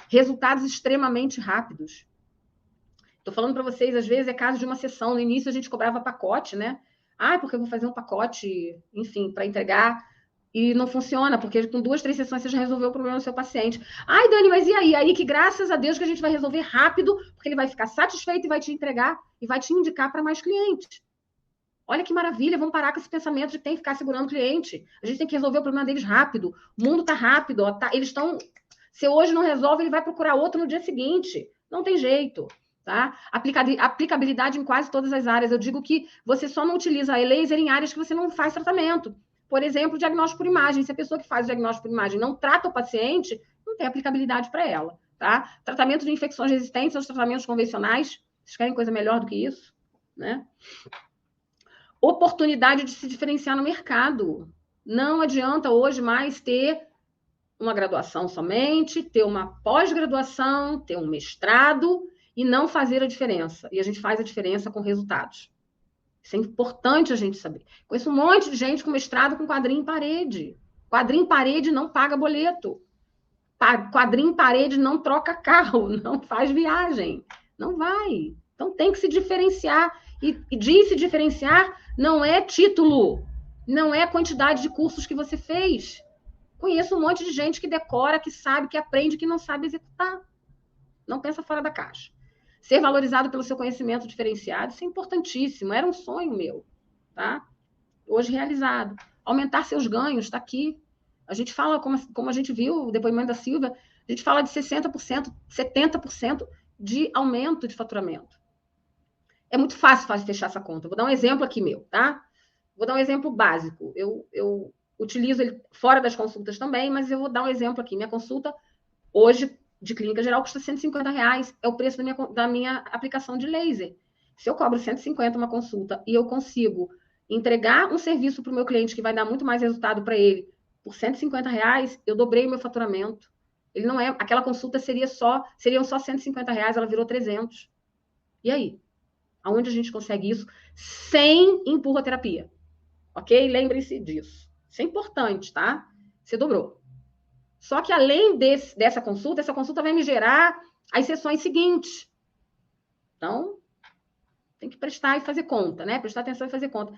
resultados extremamente rápidos. Estou falando para vocês, às vezes é caso de uma sessão. No início a gente cobrava pacote, né? Ah, porque eu vou fazer um pacote, enfim, para entregar. E não funciona, porque com 2, 3 sessões você já resolveu o problema do seu paciente. Ai, Dani, mas e aí? Aí que graças a Deus que a gente vai resolver rápido, porque ele vai ficar satisfeito e vai te entregar e vai te indicar para mais clientes. Olha que maravilha, vamos parar com esse pensamento de que tem que ficar segurando o cliente. A gente tem que resolver o problema deles rápido. O mundo tá rápido, ó, tá, eles estão... Se hoje não resolve, ele vai procurar outro no dia seguinte. Não tem jeito, tá? Aplicabilidade em quase todas as áreas. Eu digo que você só não utiliza a laser em áreas que você não faz tratamento. Por exemplo, diagnóstico por imagem. Se a pessoa que faz o diagnóstico por imagem não trata o paciente, não tem aplicabilidade para ela, tá? Tratamento de infecções resistentes aos tratamentos convencionais. Vocês querem coisa melhor do que isso, né? Oportunidade de se diferenciar no mercado. Não adianta hoje mais ter uma graduação somente, ter uma pós-graduação, ter um mestrado e não fazer a diferença. E a gente faz a diferença com resultados. Isso é importante a gente saber. Conheço um monte de gente com mestrado com quadrinho em parede. Quadrinho em parede não paga boleto. Quadrinho em parede não troca carro, não faz viagem. Não vai. Então tem que se diferenciar. E de se diferenciar não é título, não é quantidade de cursos que você fez. Conheço um monte de gente que decora, que sabe, que aprende, que não sabe executar. Não pensa fora da caixa. Ser valorizado pelo seu conhecimento diferenciado, isso é importantíssimo. Era um sonho meu, tá? Hoje realizado. Aumentar seus ganhos, está aqui. A gente fala, como a gente viu o depoimento da Silvia, a gente fala de 60%, 70% de aumento de faturamento. É muito fácil fechar essa conta. Vou dar um exemplo aqui meu, tá? Vou dar um exemplo básico. Eu utilizo ele fora das consultas também, mas eu vou dar um exemplo aqui. Minha consulta, hoje, de clínica geral custa R$150, é o preço da minha aplicação de laser. Se eu cobro 150 uma consulta e eu consigo entregar um serviço para o meu cliente que vai dar muito mais resultado para ele por R$150, eu dobrei o meu faturamento. Ele não é, aquela consulta seriam só R$150, ela virou 300. E aí? Aonde a gente consegue isso sem empurroterapia? Ok? Lembre-se disso. Isso é importante, tá? Você dobrou. Só que além dessa consulta, essa consulta vai me gerar as sessões seguintes. Então, tem que prestar e fazer conta, né? Prestar atenção e fazer conta.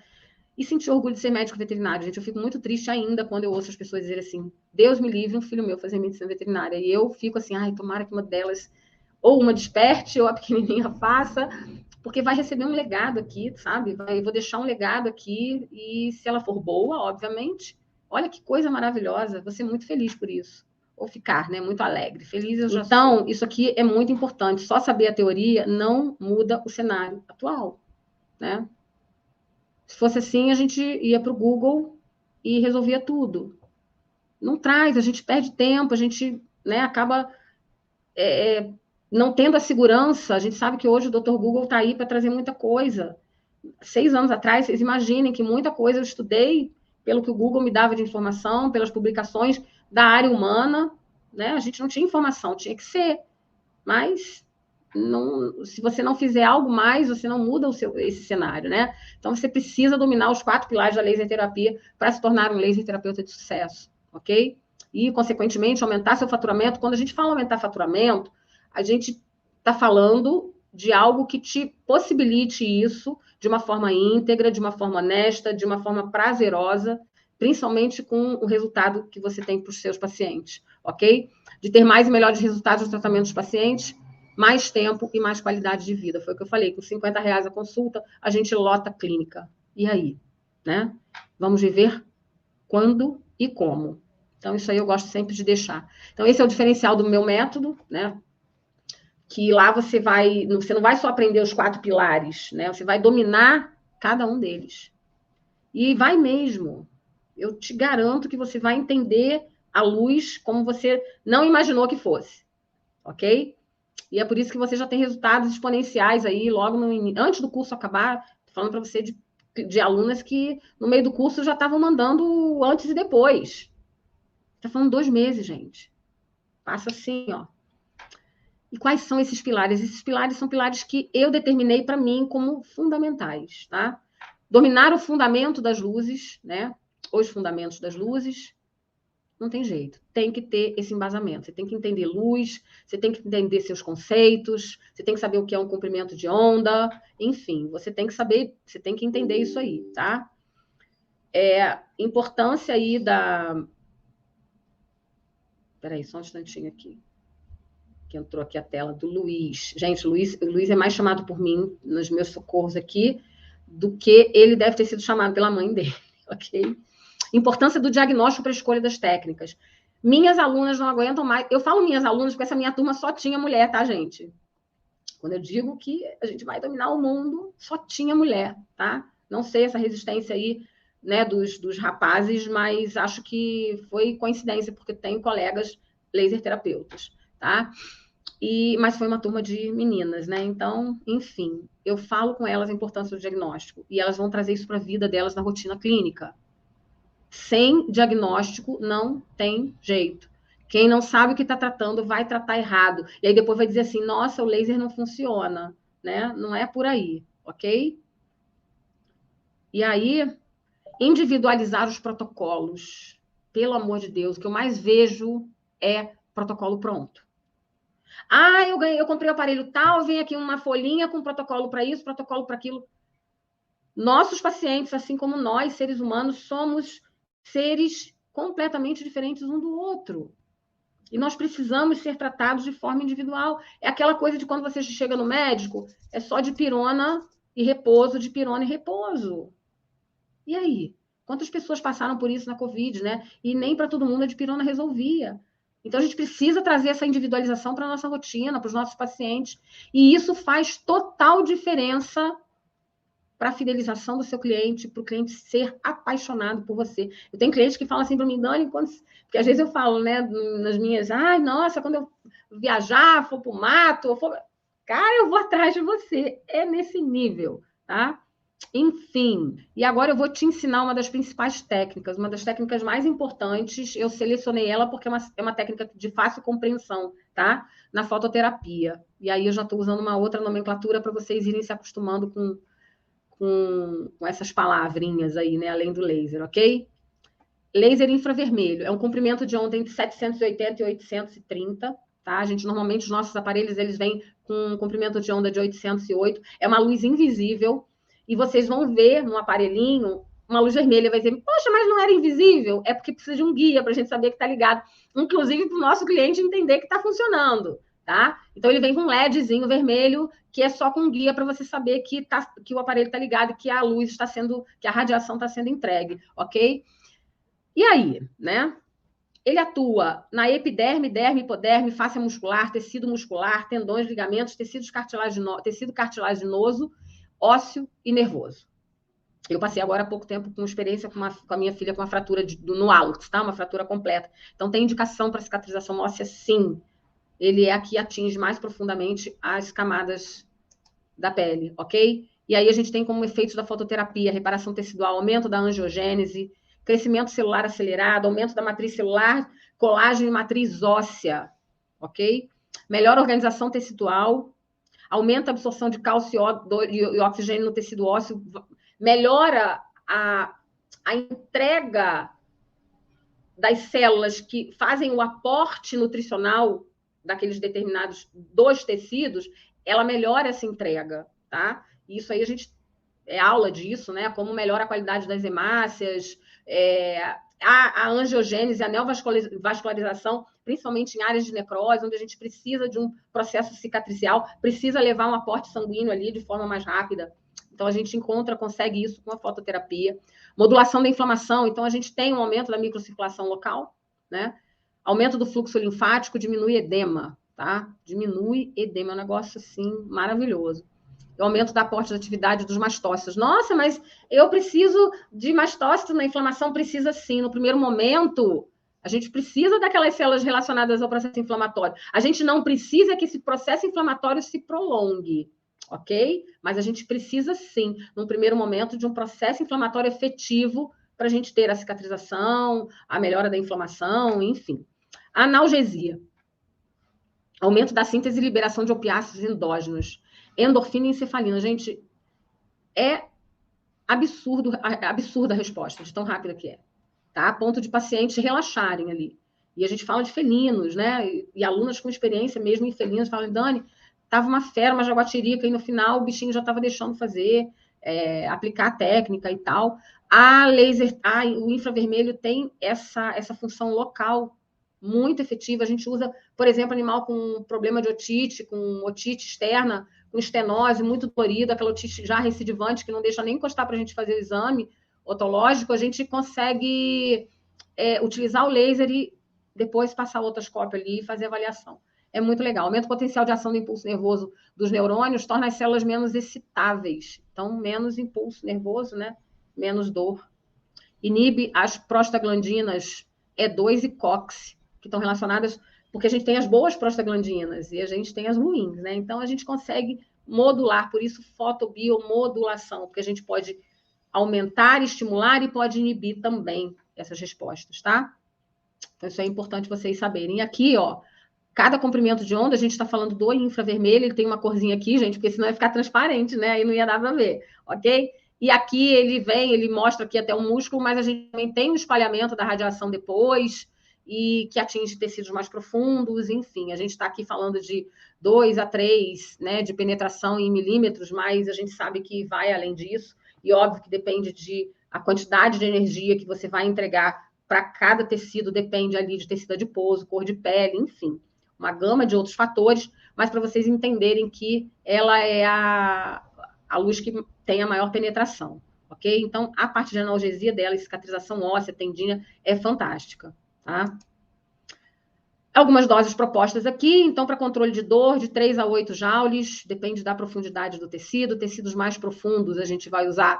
E sentir orgulho de ser médico veterinário, gente. Eu fico muito triste ainda quando eu ouço as pessoas dizerem assim, Deus me livre, um filho meu fazer medicina veterinária. E eu fico assim, ai, tomara que uma delas, ou uma desperte, ou a pequenininha faça, porque vai receber um legado aqui, sabe? Eu vou deixar um legado aqui, e se ela for boa, obviamente, olha que coisa maravilhosa, vou ser muito feliz por isso. Ou ficar, né? Muito alegre. Feliz eu já Então, sou. Isso aqui é muito importante. Só saber a teoria não muda o cenário atual, né? Se fosse assim, a gente ia para o Google e resolvia tudo. Não traz, a gente perde tempo, a gente, né, acaba não tendo a segurança. A gente sabe que hoje o Dr. Google está aí para trazer muita coisa. 6 anos atrás, vocês imaginem que muita coisa eu estudei pelo que o Google me dava de informação, pelas publicações da área humana, né? A gente não tinha informação, tinha que ser. Mas não, se você não fizer algo mais, você não muda esse cenário, né? Então, você precisa dominar os 4 pilares da laser terapia para se tornar um laser terapeuta de sucesso, ok? E, consequentemente, aumentar seu faturamento. Quando a gente fala aumentar faturamento, a gente está falando de algo que te possibilite isso de uma forma íntegra, de uma forma honesta, de uma forma prazerosa, principalmente com o resultado que você tem para os seus pacientes, ok? De ter mais e melhores resultados no tratamento dos pacientes, mais tempo e mais qualidade de vida. Foi o que eu falei, com R$50 a consulta, a gente lota a clínica. E aí? Né? Vamos viver quando e como. Então, isso aí eu gosto sempre de deixar. Então, esse é o diferencial do meu método, né? Que lá você não vai só aprender os 4 pilares, né? Você vai dominar cada um deles. E vai mesmo. Eu te garanto que você vai entender a luz como você não imaginou que fosse. Ok? E é por isso que você já tem resultados exponenciais aí, logo antes do curso acabar. Tô falando para você de alunas que no meio do curso já estavam mandando antes e depois. Tá falando 2 meses, gente. Passa assim, ó. E quais são esses pilares? Esses pilares são pilares que eu determinei para mim como fundamentais, tá? Dominar o fundamento das luzes, né? Os fundamentos das luzes. Não tem jeito, tem que ter esse embasamento. Você tem que entender luz, você tem que entender seus conceitos, você tem que saber o que é um comprimento de onda, enfim, você tem que saber, você tem que entender isso aí, tá? Importância aí da... Peraí, só um instantinho aqui. Que entrou aqui a tela do Luiz. Gente, o Luiz é mais chamado por mim nos meus socorros aqui do que ele deve ter sido chamado pela mãe dele, ok? Importância do diagnóstico para a escolha das técnicas. Minhas alunas não aguentam mais. Eu falo minhas alunas porque essa minha turma só tinha mulher, tá, gente? Quando eu digo que a gente vai dominar o mundo, só tinha mulher, tá? Não sei essa resistência aí, né, dos rapazes, mas acho que foi coincidência, porque tenho colegas laser terapeutas, tá? Mas foi uma turma de meninas, né? Então, enfim, eu falo com elas a importância do diagnóstico e elas vão trazer isso para a vida delas na rotina clínica. Sem diagnóstico não tem jeito. Quem não sabe o que está tratando vai tratar errado. E aí depois vai dizer assim, nossa, o laser não funciona, né? Não é por aí, ok? E aí, individualizar os protocolos. Pelo amor de Deus, o que eu mais vejo é protocolo pronto. Ah, eu comprei o aparelho tal, vem aqui uma folhinha com protocolo para isso, protocolo para aquilo. Nossos pacientes, assim como nós, seres humanos, somos seres completamente diferentes um do outro. E nós precisamos ser tratados de forma individual. É aquela coisa de quando você chega no médico, é só de pirona e repouso, de pirona e repouso. E aí? Quantas pessoas passaram por isso na Covid, né? E nem para todo mundo a de pirona resolvia. Então, a gente precisa trazer essa individualização para a nossa rotina, para os nossos pacientes. E isso faz total diferença para a fidelização do seu cliente, para o cliente ser apaixonado por você. Eu tenho clientes que falam assim para mim, Dani, porque às vezes eu falo, né, nas minhas, nossa, quando eu viajar, for para o mato, cara, eu vou atrás de você. É nesse nível, tá? Enfim, e agora eu vou te ensinar uma das principais técnicas, uma das técnicas mais importantes. Eu selecionei ela porque é uma técnica de fácil compreensão, tá? Na fototerapia. E aí eu já estou usando uma outra nomenclatura para vocês irem se acostumando com essas palavrinhas aí, né? Além do laser, ok? Laser infravermelho. É um comprimento de onda entre 780 e 830, tá? A gente, normalmente, os nossos aparelhos, eles vêm com um comprimento de onda de 808. É uma luz invisível. E vocês vão ver no aparelhinho uma luz vermelha. Vai dizer, poxa, mas não era invisível? É porque precisa de um guia para a gente saber que está ligado. Inclusive, para o nosso cliente entender que está funcionando, tá? Então, ele vem com um LEDzinho vermelho, que é só com um guia para você saber que o aparelho está ligado e que a luz está sendo, que a radiação está sendo entregue, ok? E aí, né? Ele atua na epiderme, derme, hipoderme, face muscular, tecido muscular, tendões, ligamentos, tecido cartilaginoso, ósseo e nervoso. Eu passei agora há pouco tempo com experiência com a minha filha com uma fratura no hálux, tá? Uma fratura completa. Então, tem indicação para cicatrização óssea, sim. Ele é aqui atinge mais profundamente as camadas da pele, ok? E aí a gente tem como efeitos da fototerapia, reparação tecidual, aumento da angiogênese, crescimento celular acelerado, aumento da matriz celular, colágeno e matriz óssea, ok? Melhor organização tecidual, aumenta a absorção de cálcio e oxigênio no tecido ósseo, melhora a entrega das células que fazem o aporte nutricional daqueles determinados dos tecidos, ela melhora essa entrega, tá? Isso aí a gente é aula disso, né? Como melhora a qualidade das hemácias, a angiogênese, a neovascularização, principalmente em áreas de necrose, onde a gente precisa de um processo cicatricial, precisa levar um aporte sanguíneo ali de forma mais rápida. Então, a gente consegue isso com a fototerapia. Modulação da inflamação, então a gente tem um aumento da microcirculação local, né? Aumento do fluxo linfático, diminui edema, tá? Diminui edema, é um negócio, assim, maravilhoso. O aumento da aporte de atividade dos mastócitos. Nossa, mas eu preciso de mastócitos na inflamação? Precisa sim. No primeiro momento, a gente precisa daquelas células relacionadas ao processo inflamatório. A gente não precisa que esse processo inflamatório se prolongue, ok? Mas a gente precisa sim, num primeiro momento, de um processo inflamatório efetivo para a gente ter a cicatrização, a melhora da inflamação, enfim. Analgesia. Aumento da síntese e liberação de opiáceos endógenos. Endorfina e encefalina. Gente, é absurda a resposta, de tão rápida que é. Tá? A ponto de pacientes relaxarem ali. E a gente fala de felinos, né? E alunas com experiência mesmo em felinos falam, Dani, tava uma fera, uma jaguatirica, e no final o bichinho já estava deixando fazer, aplicar a técnica e tal. O infravermelho tem essa função local muito efetiva. A gente usa, por exemplo, animal com problema de otite, com otite externa, com estenose muito dolorida, aquela otite já recidivante, que não deixa nem encostar para a gente fazer o exame otológico, a gente consegue utilizar o laser e depois passar o otoscópio ali e fazer a avaliação. É muito legal. Aumenta o potencial de ação do impulso nervoso dos neurônios, torna as células menos excitáveis. Então, menos impulso nervoso, né? Menos dor. Inibe as prostaglandinas E2 e COX, que estão relacionadas, porque a gente tem as boas prostaglandinas e a gente tem as ruins, né? Então, a gente consegue modular, por isso, fotobiomodulação, porque a gente pode aumentar, estimular e pode inibir também essas respostas, tá? Então, isso é importante vocês saberem. E aqui, ó, cada comprimento de onda, a gente está falando do infravermelho, ele tem uma corzinha aqui, gente, porque senão ia ficar transparente, né? Aí não ia dar para ver, ok? E aqui ele mostra aqui até o músculo, mas a gente também tem o espalhamento da radiação depois, e que atinge tecidos mais profundos, enfim. A gente está aqui falando de 2 a 3, né, de penetração em milímetros, mas a gente sabe que vai além disso, e óbvio que depende a quantidade de energia que você vai entregar para cada tecido, depende ali de tecido adiposo, cor de pele, enfim. Uma gama de outros fatores, mas para vocês entenderem que ela é a luz que tem a maior penetração, ok? Então, a parte de analgesia dela, cicatrização óssea, tendinha, é fantástica, tá? Algumas doses propostas aqui, então, para controle de dor, de 3 a 8 joules, depende da profundidade do tecido. Tecidos mais profundos, a gente vai usar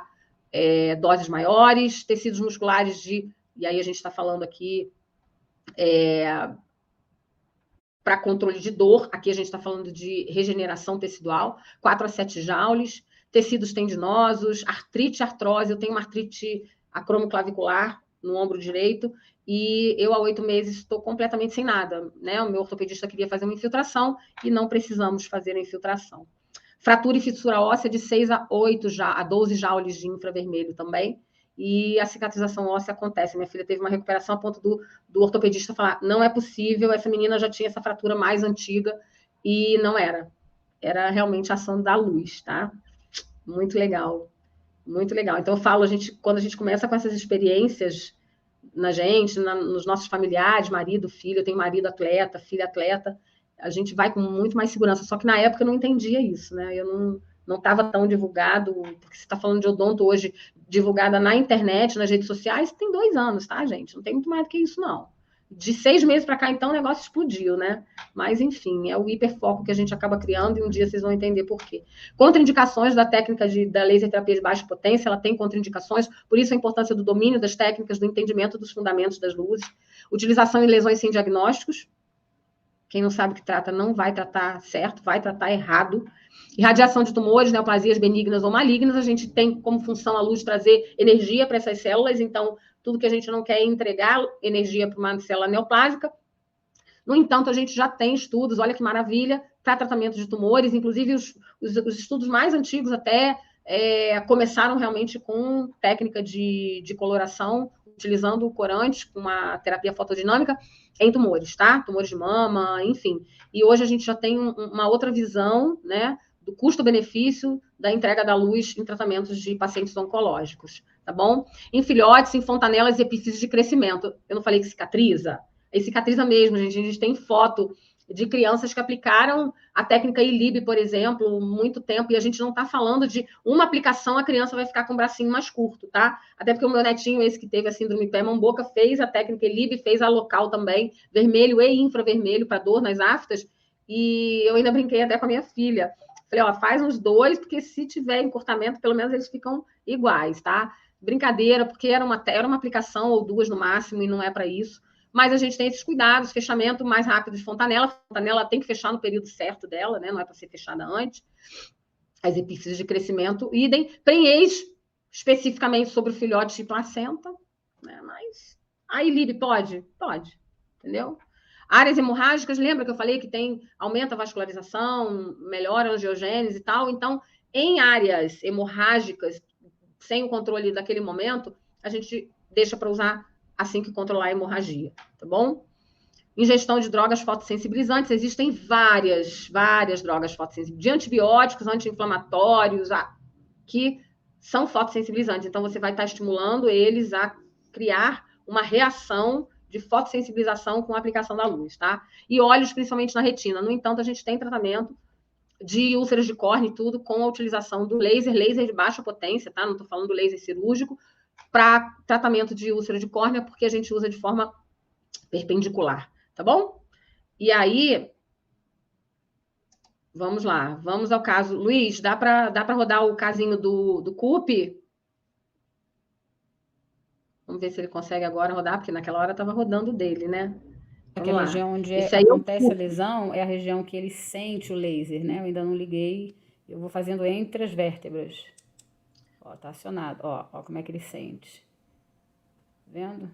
doses maiores. Tecidos musculares e aí a gente está falando aqui para controle de dor. Aqui a gente está falando de regeneração tecidual, 4 a 7 joules, tecidos tendinosos, artrite, artrose. Eu tenho uma artrite acromoclavicular no ombro direito, e eu, há 8 meses, estou completamente sem nada, né? O meu ortopedista queria fazer uma infiltração e não precisamos fazer a infiltração. Fratura e fissura óssea de 6 a 12 joules de infravermelho também, e a cicatrização óssea acontece. Minha filha teve uma recuperação a ponto do ortopedista falar, não é possível, essa menina já tinha essa fratura mais antiga, e não era. Era realmente a ação da luz, tá? Muito legal. Muito legal. Então, eu falo, quando a gente começa com essas experiências na gente, nos nossos familiares, marido, filho, eu tenho marido atleta, filha atleta, a gente vai com muito mais segurança. Só que na época eu não entendia isso, né? Eu não estava tão divulgado, porque você está falando de odonto hoje, divulgada na internet, nas redes sociais, tem 2 anos, tá, gente? Não tem muito mais do que isso, não. De 6 meses para cá, então, o negócio explodiu, né? Mas, enfim, é o hiperfoco que a gente acaba criando, e um dia vocês vão entender por quê. Contraindicações da técnica da laser terapia de baixa potência, ela tem contraindicações, por isso a importância do domínio das técnicas, do entendimento dos fundamentos das luzes. Utilização em lesões sem diagnósticos. Quem não sabe o que trata não vai tratar certo, vai tratar errado. Irradiação de tumores, neoplasias benignas ou malignas, a gente tem como função a luz trazer energia para essas células, então tudo que a gente não quer é entregar energia para uma célula neoplásica. No entanto, a gente já tem estudos, olha que maravilha, para tratamento de tumores, inclusive os estudos mais antigos até começaram realmente com técnica de coloração, utilizando corantes, com uma terapia fotodinâmica em tumores, tá? Tumores de mama, enfim. E hoje a gente já tem uma outra visão, né, do custo-benefício da entrega da luz em tratamentos de pacientes oncológicos, tá bom? Em filhotes, em fontanelas e epífises de crescimento. Eu não falei que cicatriza? E cicatriza mesmo, gente. A gente tem foto de crianças que aplicaram a técnica ILIB, por exemplo, muito tempo, e a gente não está falando de uma aplicação, a criança vai ficar com o bracinho mais curto, tá? Até porque o meu netinho, esse que teve a síndrome pé-mão-boca, fez a técnica ILIB, fez a local também, vermelho e infravermelho para dor nas aftas, e eu ainda brinquei até com a minha filha. Falei, ó, faz uns 2, porque se tiver encurtamento, pelo menos eles ficam iguais, tá? Brincadeira, porque era uma aplicação ou 2 no máximo, e não é para isso. Mas a gente tem esses cuidados, fechamento mais rápido de fontanela. A fontanela tem que fechar no período certo dela, né? Não é para ser fechada antes. As epífises de crescimento, idem. Prenhez, especificamente sobre o filhote de placenta, né? Mas a ILIB pode? Pode, entendeu? Áreas hemorrágicas, lembra que eu falei que aumenta a vascularização, melhora a angiogênese e tal? Então, em áreas hemorrágicas, sem o controle daquele momento, a gente deixa para usar assim que controlar a hemorragia, tá bom? Ingestão de drogas fotossensibilizantes, existem várias drogas fotossensibilizantes, de antibióticos, anti-inflamatórios, que são fotossensibilizantes. Então, você vai estar estimulando eles a criar uma reação de fotossensibilização com a aplicação da luz, tá? E óleos, principalmente na retina. No entanto, a gente tem tratamento de úlceras de córnea e tudo com a utilização do laser de baixa potência, tá? Não estou falando do laser cirúrgico, para tratamento de úlcera de córnea, porque a gente usa de forma perpendicular, tá bom? E aí, vamos lá, vamos ao caso. Luiz, dá para rodar o casinho do CUP? Vamos ver se ele consegue agora rodar, porque naquela hora estava rodando dele, né? Aquela região onde acontece a lesão é a região que ele sente o laser, né? Eu ainda não liguei, eu vou fazendo entre as vértebras. Ó, tá acionado. Ó como é que ele sente. Tá vendo?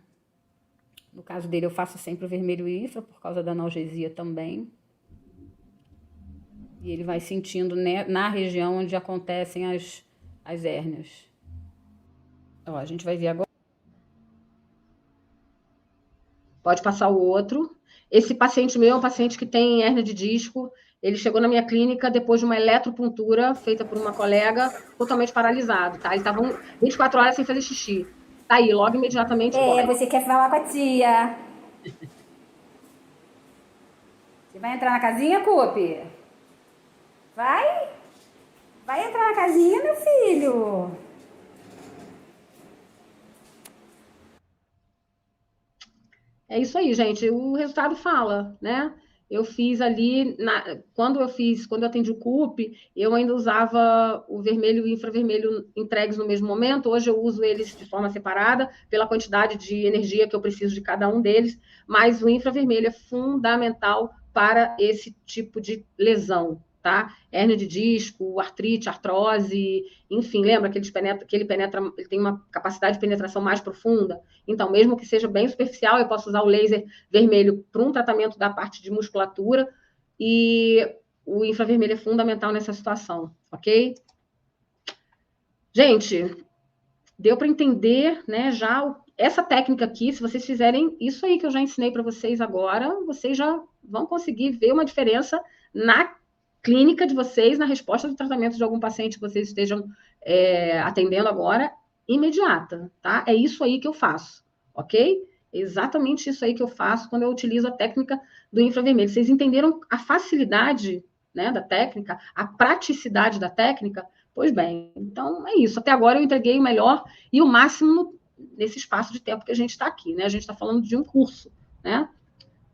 No caso dele, eu faço sempre o vermelho infra, por causa da analgesia também. E ele vai sentindo, né, na região onde acontecem as hérnias. Ó, a gente vai ver agora. Pode passar o outro. Esse paciente meu é um paciente que tem hérnia de disco. Ele chegou na minha clínica depois de uma eletropuntura feita por uma colega, totalmente paralisado, tá? Ele estava 24 horas sem fazer xixi. Tá aí, logo imediatamente. Você quer falar com a tia? Você vai entrar na casinha, Cupi? Vai? Vai entrar na casinha, meu filho? É isso aí, gente. O resultado fala, né? Eu fiz ali, quando eu atendi o CUP, eu ainda usava o vermelho e o infravermelho entregues no mesmo momento. Hoje eu uso eles de forma separada, pela quantidade de energia que eu preciso de cada um deles, mas o infravermelho é fundamental para esse tipo de lesão, tá? Hérnia de disco, artrite, artrose, enfim, lembra que ele tem uma capacidade de penetração mais profunda? Então, mesmo que seja bem superficial, eu posso usar o laser vermelho para um tratamento da parte de musculatura, e o infravermelho é fundamental nessa situação, ok? Gente, deu para entender, né, já essa técnica aqui. Se vocês fizerem isso aí que eu já ensinei para vocês agora, vocês já vão conseguir ver uma diferença na clínica de vocês, na resposta do tratamento de algum paciente que vocês estejam atendendo agora, imediata, tá? É isso aí que eu faço, ok? Exatamente isso aí que eu faço quando eu utilizo a técnica do infravermelho. Vocês entenderam a facilidade, né, da técnica, a praticidade da técnica? Pois bem, então é isso. Até agora eu entreguei o melhor e o máximo nesse espaço de tempo que a gente está aqui, né? A gente está falando de um curso, né?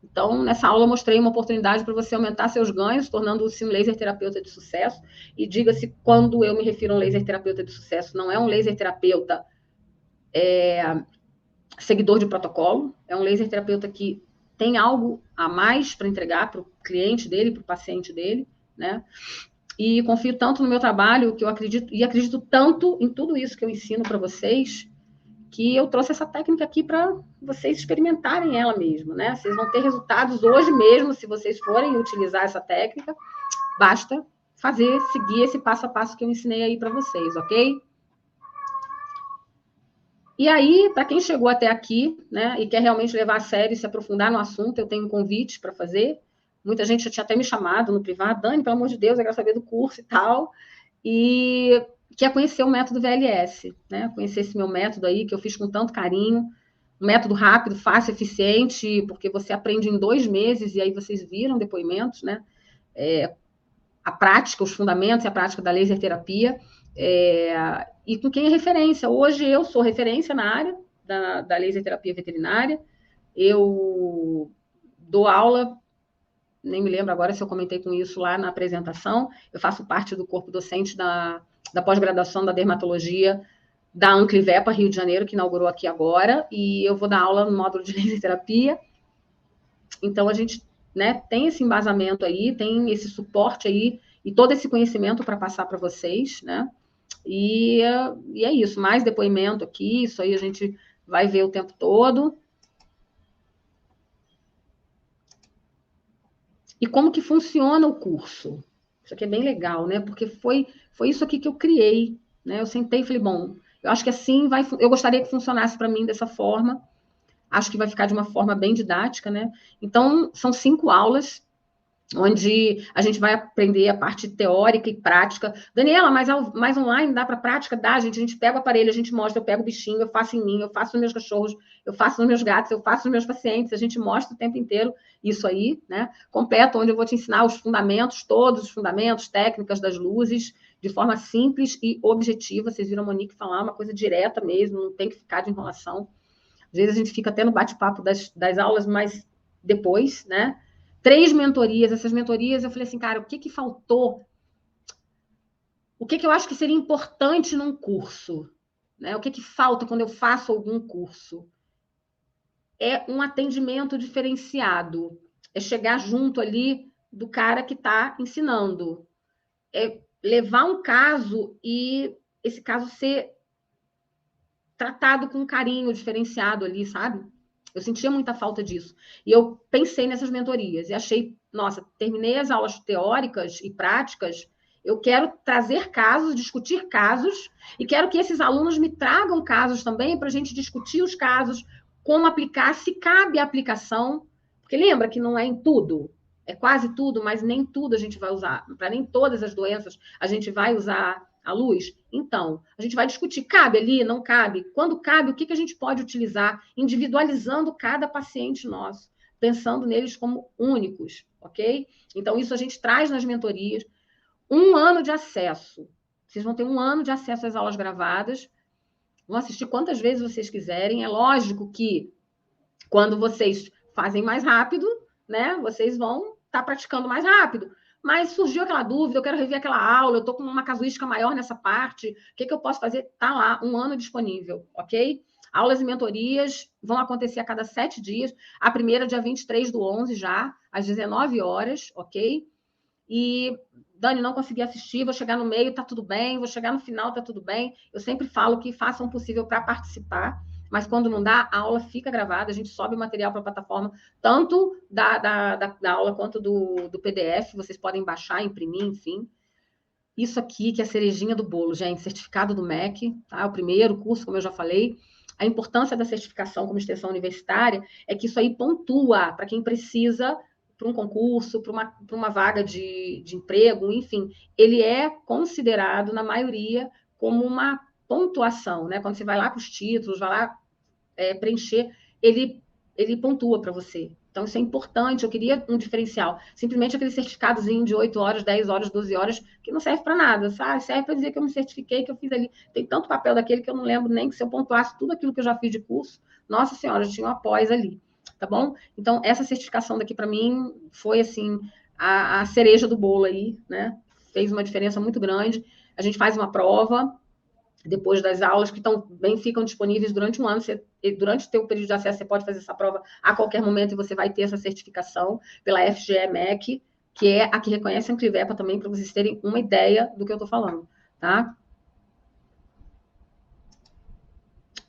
Então, nessa aula eu mostrei uma oportunidade para você aumentar seus ganhos, tornando-se um laser terapeuta de sucesso. E diga-se, quando eu me refiro a um laser terapeuta de sucesso, não é um laser terapeuta seguidor de protocolo, é um laser terapeuta que tem algo a mais para entregar para o cliente dele, para o paciente dele, né? E confio tanto no meu trabalho, que eu acredito tanto em tudo isso que eu ensino para vocês, que eu trouxe essa técnica aqui para vocês experimentarem ela mesmo, né? Vocês vão ter resultados hoje mesmo, se vocês forem utilizar essa técnica. Basta seguir esse passo a passo que eu ensinei aí para vocês, ok? E aí, para quem chegou até aqui, né, e quer realmente levar a sério e se aprofundar no assunto, eu tenho um convite para fazer. Muita gente já tinha até me chamado no privado: Dani, pelo amor de Deus, eu quero saber do curso e tal. E quer conhecer o método VLS, né? Conhecer esse meu método aí, que eu fiz com tanto carinho. Um método rápido, fácil, eficiente, porque você aprende em 2 meses, e aí vocês viram depoimentos, né? A prática, os fundamentos e a prática da laser terapia. E com quem é referência. Hoje eu sou referência na área da laser terapia veterinária. Eu dou aula, nem me lembro agora se eu comentei com isso lá na apresentação. Eu faço parte do corpo docente da pós-graduação da dermatologia da Anclivepa, Rio de Janeiro, que inaugurou aqui agora, e eu vou dar aula no módulo de laser terapia. Então, a gente, né, tem esse embasamento aí, tem esse suporte aí, e todo esse conhecimento para passar para vocês, né? E é isso, mais depoimento aqui, isso aí a gente vai ver o tempo todo. E como que funciona o curso? Isso aqui é bem legal, né? Porque foi isso aqui que eu criei, né? Eu sentei e falei, bom, eu acho que assim eu gostaria que funcionasse para mim dessa forma. Acho que vai ficar de uma forma bem didática, né? Então, são 5 aulas, onde a gente vai aprender a parte teórica e prática. Daniela, mas online dá para prática? Dá, gente. A gente pega o aparelho, a gente mostra, eu pego o bichinho, eu faço em mim, eu faço nos meus cachorros, eu faço nos meus gatos, eu faço nos meus pacientes, a gente mostra o tempo inteiro isso aí, né? Completo, onde eu vou te ensinar os fundamentos, todos os fundamentos, técnicas das luzes, de forma simples e objetiva. Vocês viram a Monique falar uma coisa direta mesmo, não tem que ficar de enrolação. Às vezes a gente fica até no bate-papo das aulas, mas depois, né? 3 mentorias, essas mentorias, eu falei assim, cara, o que faltou? O que eu acho que seria importante num curso? Né? O que falta quando eu faço algum curso? É um atendimento diferenciado. É chegar junto ali do cara que está ensinando. É levar um caso e esse caso ser tratado com carinho diferenciado ali, sabe? Eu sentia muita falta disso. E eu pensei nessas mentorias e achei, nossa, terminei as aulas teóricas e práticas, eu quero trazer casos, discutir casos, e quero que esses alunos me tragam casos também para a gente discutir os casos, como aplicar, se cabe a aplicação, porque lembra que não é em tudo, é quase tudo, mas nem tudo a gente vai usar, para nem todas as doenças a gente vai usar a luz. Então, a gente vai discutir, cabe ali, não cabe? Quando cabe, o que a gente pode utilizar, individualizando cada paciente nosso, pensando neles como únicos, ok? Então, isso a gente traz nas mentorias. 1 ano de acesso. Vocês vão ter 1 ano de acesso às aulas gravadas, vão assistir quantas vezes vocês quiserem. É lógico que, quando vocês fazem mais rápido, né, vocês vão estar praticando mais rápido. Mas surgiu aquela dúvida, eu quero rever aquela aula, eu estou com uma casuística maior nessa parte, o que eu posso fazer? Está lá, 1 ano disponível, ok? Aulas e mentorias vão acontecer a cada 7 dias. A primeira, dia 23/11, já, às 19 horas, ok? E, Dani, não consegui assistir, vou chegar no meio, tá tudo bem, vou chegar no final, tá tudo bem. Eu sempre falo que façam o possível para participar, mas quando não dá, a aula fica gravada, a gente sobe o material para a plataforma, tanto da aula quanto do PDF, vocês podem baixar, imprimir, enfim. Isso aqui, que é a cerejinha do bolo, gente, certificado do MEC, tá? O primeiro curso, como eu já falei. A importância da certificação como extensão universitária é que isso aí pontua para quem precisa para um concurso, para uma vaga de emprego, enfim. Ele é considerado, na maioria, como uma pontuação, né? Quando você vai lá com os títulos, vai lá preencher, ele pontua para você. Então, isso é importante. Eu queria um diferencial. Simplesmente aquele certificadozinho de 8 horas, 10 horas, 12 horas, que não serve para nada, sabe? Serve para dizer que eu me certifiquei, que eu fiz ali. Tem tanto papel daquele que eu não lembro nem que se eu pontuasse tudo aquilo que eu já fiz de curso, nossa senhora, eu tinha um após ali, tá bom? Então, essa certificação daqui, para mim, foi, assim, a cereja do bolo aí, né? Fez uma diferença muito grande. A gente faz uma prova depois das aulas, que também ficam disponíveis durante um ano. Durante o teu período de acesso, você pode fazer essa prova a qualquer momento e você vai ter essa certificação pela FGE-MEC, que é a que reconhece a Anclivepa também, para vocês terem uma ideia do que eu estou falando, tá?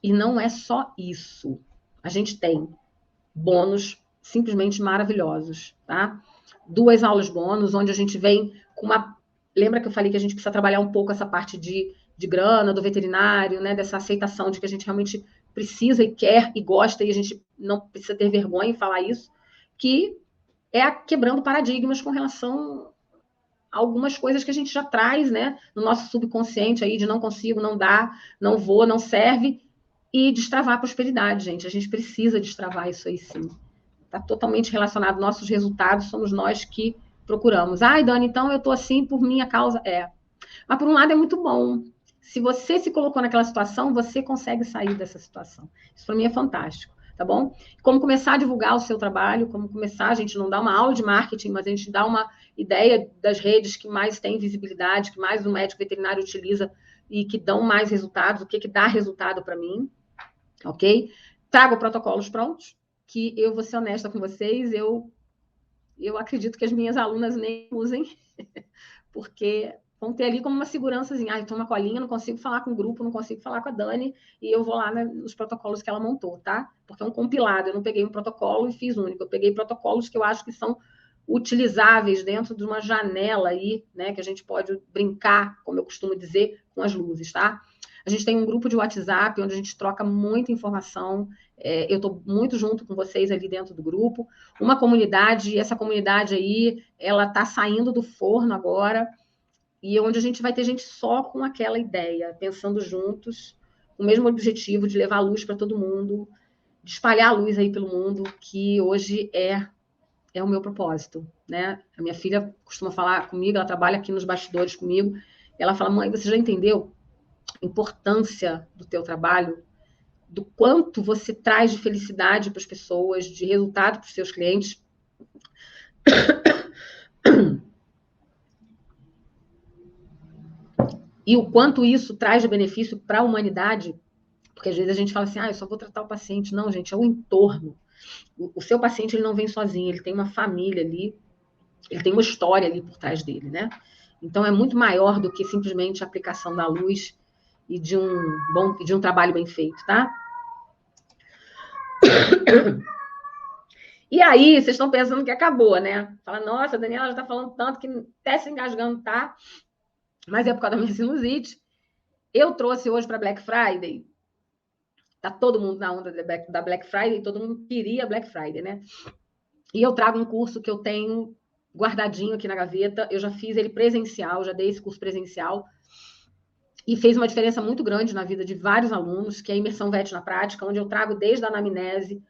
E não é só isso. A gente tem bônus simplesmente maravilhosos, tá? 2 aulas bônus, onde a gente vem com uma... Lembra que eu falei que a gente precisa trabalhar um pouco essa parte de grana, do veterinário, né, dessa aceitação de que a gente realmente precisa e quer e gosta, e a gente não precisa ter vergonha em falar isso, que é quebrando paradigmas com relação a algumas coisas que a gente já traz, né, no nosso subconsciente aí, de não consigo, não dá, não vou, não serve, e destravar a prosperidade, gente. A gente precisa destravar isso aí, sim. Está totalmente relacionado. Nossos resultados somos nós que procuramos. Ai, Dani, então eu estou assim por minha causa. Mas, por um lado, é muito bom. Se você se colocou naquela situação, você consegue sair dessa situação. Isso, para mim, é fantástico, tá bom? Como começar a divulgar o seu trabalho, como começar, a gente não dá uma aula de marketing, mas a gente dá uma ideia das redes que mais têm visibilidade, que mais o médico veterinário utiliza e que dão mais resultados, o que dá resultado para mim, ok? Trago protocolos prontos, que eu vou ser honesta com vocês, eu acredito que as minhas alunas nem usem, porque vão ter ali como uma segurançazinha. Ah, eu tomo uma colinha, não consigo falar com o grupo, não consigo falar com a Dani, e eu vou lá nos protocolos que ela montou, tá? Porque é um compilado, eu não peguei um protocolo e fiz único, eu peguei protocolos que eu acho que são utilizáveis dentro de uma janela aí, né, que a gente pode brincar, como eu costumo dizer, com as luzes, tá? A gente tem um grupo de WhatsApp, onde a gente troca muita informação, eu estou muito junto com vocês ali dentro do grupo, uma comunidade, e essa comunidade aí, ela está saindo do forno agora, e onde a gente vai ter gente só com aquela ideia, pensando juntos, o mesmo objetivo de levar a luz para todo mundo, de espalhar a luz aí pelo mundo, que hoje é o meu propósito, né? A minha filha costuma falar comigo, ela trabalha aqui nos bastidores comigo, ela fala, mãe, você já entendeu a importância do teu trabalho, do quanto você traz de felicidade para as pessoas, de resultado para os seus clientes? E o quanto isso traz de benefício para a humanidade, porque às vezes a gente fala assim, eu só vou tratar o paciente. Não, gente, é o entorno. O seu paciente, ele não vem sozinho, ele tem uma família ali, ele tem uma história ali por trás dele, né? Então, é muito maior do que simplesmente a aplicação da luz e de um trabalho bem feito, tá? E aí, vocês estão pensando que acabou, né? Fala, nossa, a Daniela já está falando tanto que até se engasgando, tá? Mas é por causa da minha sinusite. Eu trouxe hoje para Black Friday. Tá todo mundo na onda da Black Friday, todo mundo queria Black Friday, né? E eu trago um curso que eu tenho guardadinho aqui na gaveta. Eu já fiz ele presencial, já dei esse curso presencial. E fez uma diferença muito grande na vida de vários alunos, que é a imersão VET na prática, onde eu trago desde a anamnese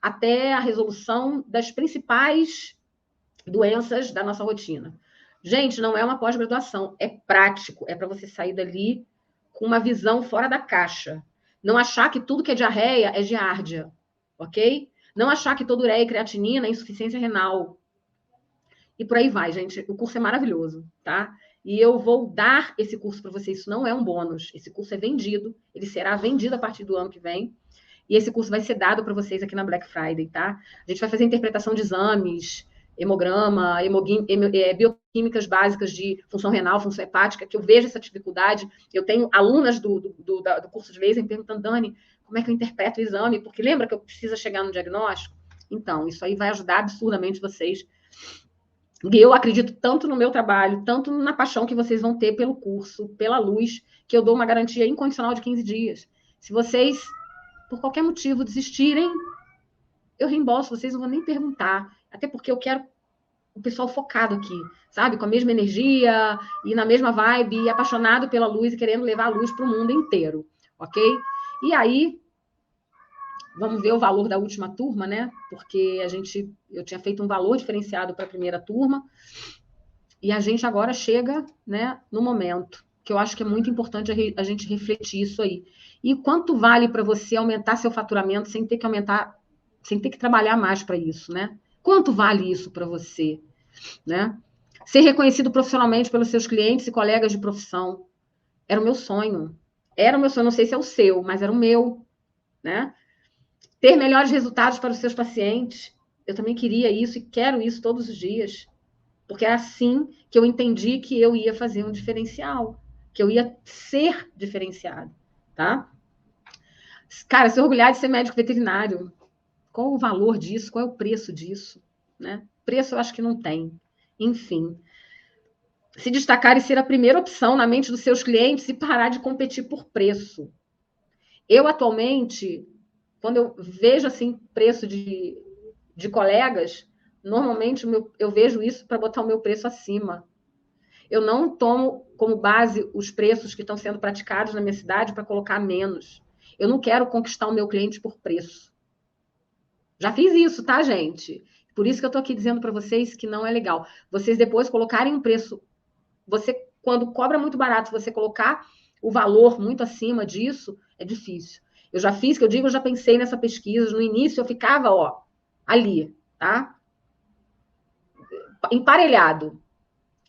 até a resolução das principais doenças da nossa rotina. Gente, não é uma pós-graduação, é prático, é para você sair dali com uma visão fora da caixa. Não achar que tudo que é diarreia é giardia, ok? Não achar que toda ureia e creatinina é insuficiência renal. E por aí vai, gente. O curso é maravilhoso, tá? E eu vou dar esse curso para vocês. Isso não é um bônus. Esse curso é vendido. Ele será vendido a partir do ano que vem. e esse curso vai ser dado para vocês aqui na Black Friday, tá? A gente vai fazer interpretação de exames, hemograma, bioquímicas básicas de função renal, função hepática, que eu vejo essa dificuldade. Eu tenho alunas do curso de laser me perguntando, Dani, como é que eu interpreto o exame? Porque lembra que eu preciso chegar no diagnóstico? Então, isso aí vai ajudar absurdamente vocês. E eu acredito tanto no meu trabalho, tanto na paixão que vocês vão ter pelo curso, pela luz, que eu dou uma garantia incondicional de 15 dias. Se vocês, por qualquer motivo, desistirem, eu reembolso, vocês não vão nem perguntar. Até porque eu quero o pessoal focado aqui, sabe? Com a mesma energia e na mesma vibe, e apaixonado pela luz e querendo levar a luz para o mundo inteiro, ok? E aí, vamos ver o valor da última turma, né? Porque eu tinha feito um valor diferenciado para a primeira turma, e a gente agora chega, né, no momento, que eu acho que é muito importante a gente refletir isso aí. E quanto vale para você aumentar seu faturamento sem ter que trabalhar mais para isso, né? Quanto vale isso para você, né? Ser reconhecido profissionalmente pelos seus clientes e colegas de profissão. Era o meu sonho. Não sei se é o seu, mas era o meu, né? Ter melhores resultados para os seus pacientes. Eu também queria isso e quero isso todos os dias. Porque é assim que eu entendi que eu ia fazer um diferencial, que eu ia ser diferenciado, tá? Cara, se orgulhar de ser médico veterinário. Qual o valor disso? Qual é o preço disso? Né? Preço eu acho que não tem. Enfim. Se destacar e ser a primeira opção na mente dos seus clientes e parar de competir por preço. Eu, atualmente, quando eu vejo assim preço de colegas, normalmente eu vejo isso para botar o meu preço acima. Eu não tomo como base os preços que estão sendo praticados na minha cidade para colocar menos. Eu não quero conquistar o meu cliente por preço. Já fiz isso, tá, gente? Por isso que eu tô aqui dizendo para vocês que não é legal. Vocês depois colocarem um preço... Você, quando cobra muito barato, você colocar o valor muito acima disso, é difícil. Eu já fiz, eu já pensei nessa pesquisa. No início, eu ficava, ali, tá? Emparelhado.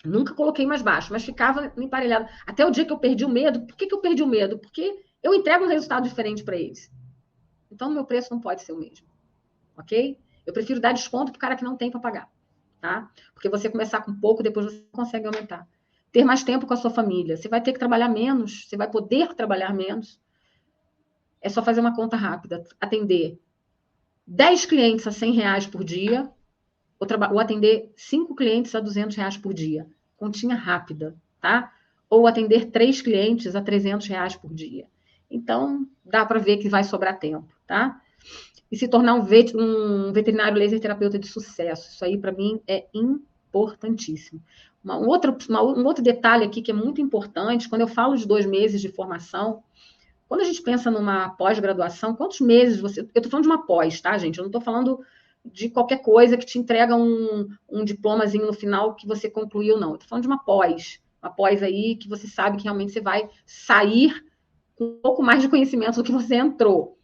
Nunca coloquei mais baixo, mas ficava emparelhado. Até o dia que eu perdi o medo. Por que eu perdi o medo? Porque eu entrego um resultado diferente para eles. Então, o meu preço não pode ser o mesmo. Ok? Eu prefiro dar desconto para o cara que não tem para pagar, tá? Porque você começar com pouco, depois você consegue aumentar. Ter mais tempo com a sua família. Você vai ter que trabalhar menos, você vai poder trabalhar menos. É só fazer uma conta rápida. Atender 10 clientes a R$100 por dia, ou atender 5 clientes a R$200 por dia. Continha rápida, tá? Ou atender 3 clientes a R$300 por dia. Então, dá para ver que vai sobrar tempo, tá? E se tornar um veterinário laser terapeuta de sucesso. Isso aí, para mim, é importantíssimo. Um outro detalhe aqui que é muito importante, quando eu falo de 2 meses de formação, quando a gente pensa numa pós-graduação, quantos meses você... Eu estou falando de uma pós, tá, gente? Eu não estou falando de qualquer coisa que te entrega um diplomazinho no final que você concluiu, não. Eu estou falando de uma pós aí que você sabe que realmente você vai sair com um pouco mais de conhecimento do que você entrou.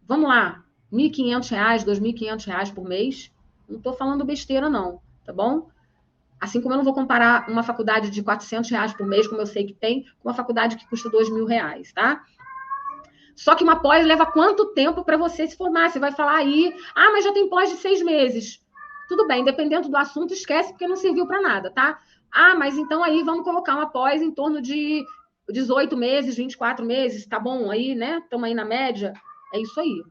Vamos lá. R$1.500, R$2.500 por mês. Não estou falando besteira, não, tá bom? Assim como eu não vou comparar uma faculdade de R$400 por mês, como eu sei que tem, com uma faculdade que custa R$2.000, tá? Só que uma pós leva quanto tempo para você se formar? Você vai falar aí, mas já tem pós de 6 meses. Tudo bem, dependendo do assunto, esquece, porque não serviu para nada, tá? Mas então aí vamos colocar uma pós em torno de 18 meses, 24 meses, tá bom? Aí, né? Estamos aí na média. É isso aí.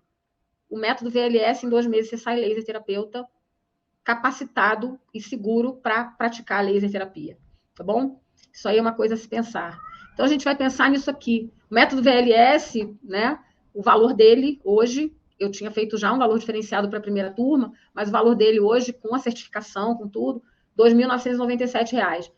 O método VLS, em 2 meses, você sai laser terapeuta capacitado e seguro para praticar laser terapia, tá bom? Isso aí é uma coisa a se pensar. Então, a gente vai pensar nisso aqui. O método VLS, né? O valor dele, hoje, eu tinha feito já um valor diferenciado para a primeira turma, mas o valor dele hoje, com a certificação, com tudo, R$2.997.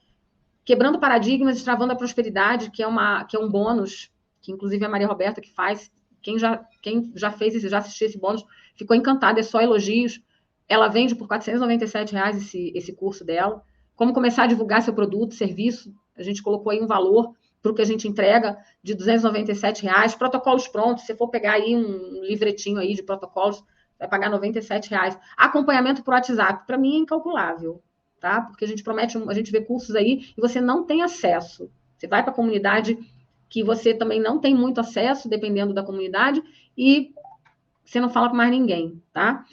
Quebrando paradigmas, destravando a prosperidade, que é um bônus, que inclusive a Maria Roberta que faz. Quem já fez, já assistiu esse bônus, ficou encantado, é só elogios. Ela vende por R$497 esse curso dela. Como começar a divulgar seu produto, serviço. A gente colocou aí um valor para o que a gente entrega de R$297. Protocolos prontos. Se for pegar aí um livretinho aí de protocolos, vai pagar R$97. Acompanhamento por WhatsApp, para mim é incalculável, tá? Porque a gente vê cursos aí e você não tem acesso. Você vai para a comunidade que você também não tem muito acesso, dependendo da comunidade, e você não fala com mais ninguém, tá?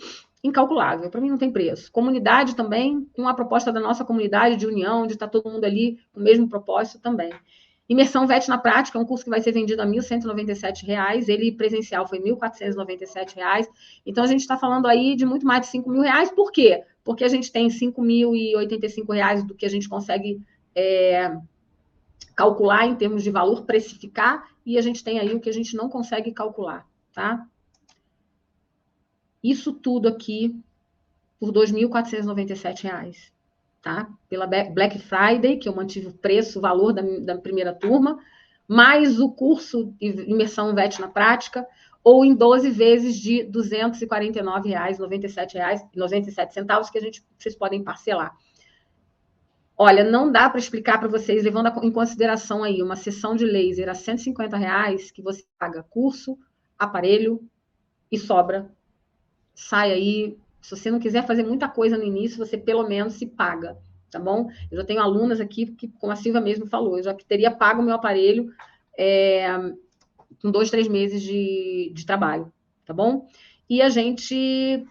Incalculável, para mim não tem preço. Comunidade também, com a proposta da nossa comunidade de união, de estar todo mundo ali com o mesmo propósito também. Imersão VET na prática é um curso que vai ser vendido a R$ 1.197, ele presencial foi R$ 1.497. Então, a gente está falando aí de muito mais de R$ 5.000. Por quê? Porque a gente tem R$ 5.085 do que a gente consegue calcular em termos de valor, precificar, e a gente tem aí o que a gente não consegue calcular, tá? Isso tudo aqui por R$ 2.497, tá? Pela Black Friday, que eu mantive o preço, o valor da primeira turma, mais o curso Imersão VET na Prática, ou em 12 vezes de R$ 249,97, que vocês podem parcelar. Olha, não dá para explicar para vocês, levando em consideração aí uma sessão de laser a R$ 150, que você paga curso, aparelho e sobra. Sai aí. Se você não quiser fazer muita coisa no início, você pelo menos se paga, tá bom? Eu já tenho alunas aqui que, como a Silvia mesmo falou, eu já teria pago o meu aparelho com 2, 3 meses de trabalho, tá bom? E a gente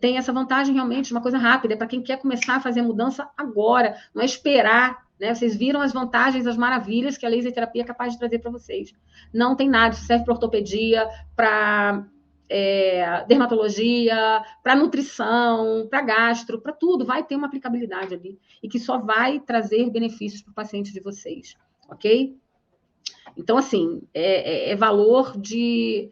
tem essa vantagem realmente, uma coisa rápida, para quem quer começar a fazer mudança agora, não é esperar, né? Vocês viram as vantagens, as maravilhas que a laser terapia é capaz de trazer para vocês. Não tem nada, isso serve para ortopedia, para dermatologia, para nutrição, para gastro, para tudo, vai ter uma aplicabilidade ali, e que só vai trazer benefícios para o paciente de vocês, ok? Então, assim, é valor de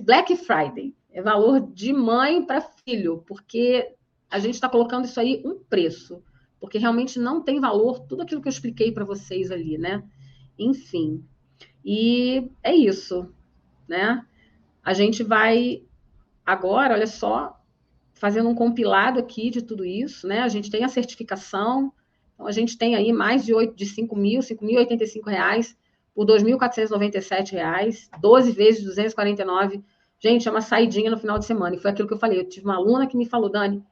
Black Friday, é valor de mãe para filho, porque a gente está colocando isso aí um preço, porque realmente não tem valor tudo aquilo que eu expliquei para vocês ali, né? Enfim, e é isso, né? A gente vai agora, olha só, fazendo um compilado aqui de tudo isso, né? A gente tem a certificação, então a gente tem aí mais de 5.085 reais por R$ 2.497, 12 vezes de 249. Gente, é uma saidinha no final de semana. E foi aquilo que eu falei. Eu tive uma aluna que me falou, Dani,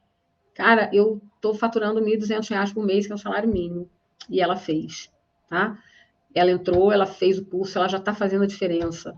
cara, eu estou faturando R$ 1.200 por mês, que é um salário mínimo. E ela fez, tá? Ela entrou, ela fez o curso, ela já está fazendo a diferença.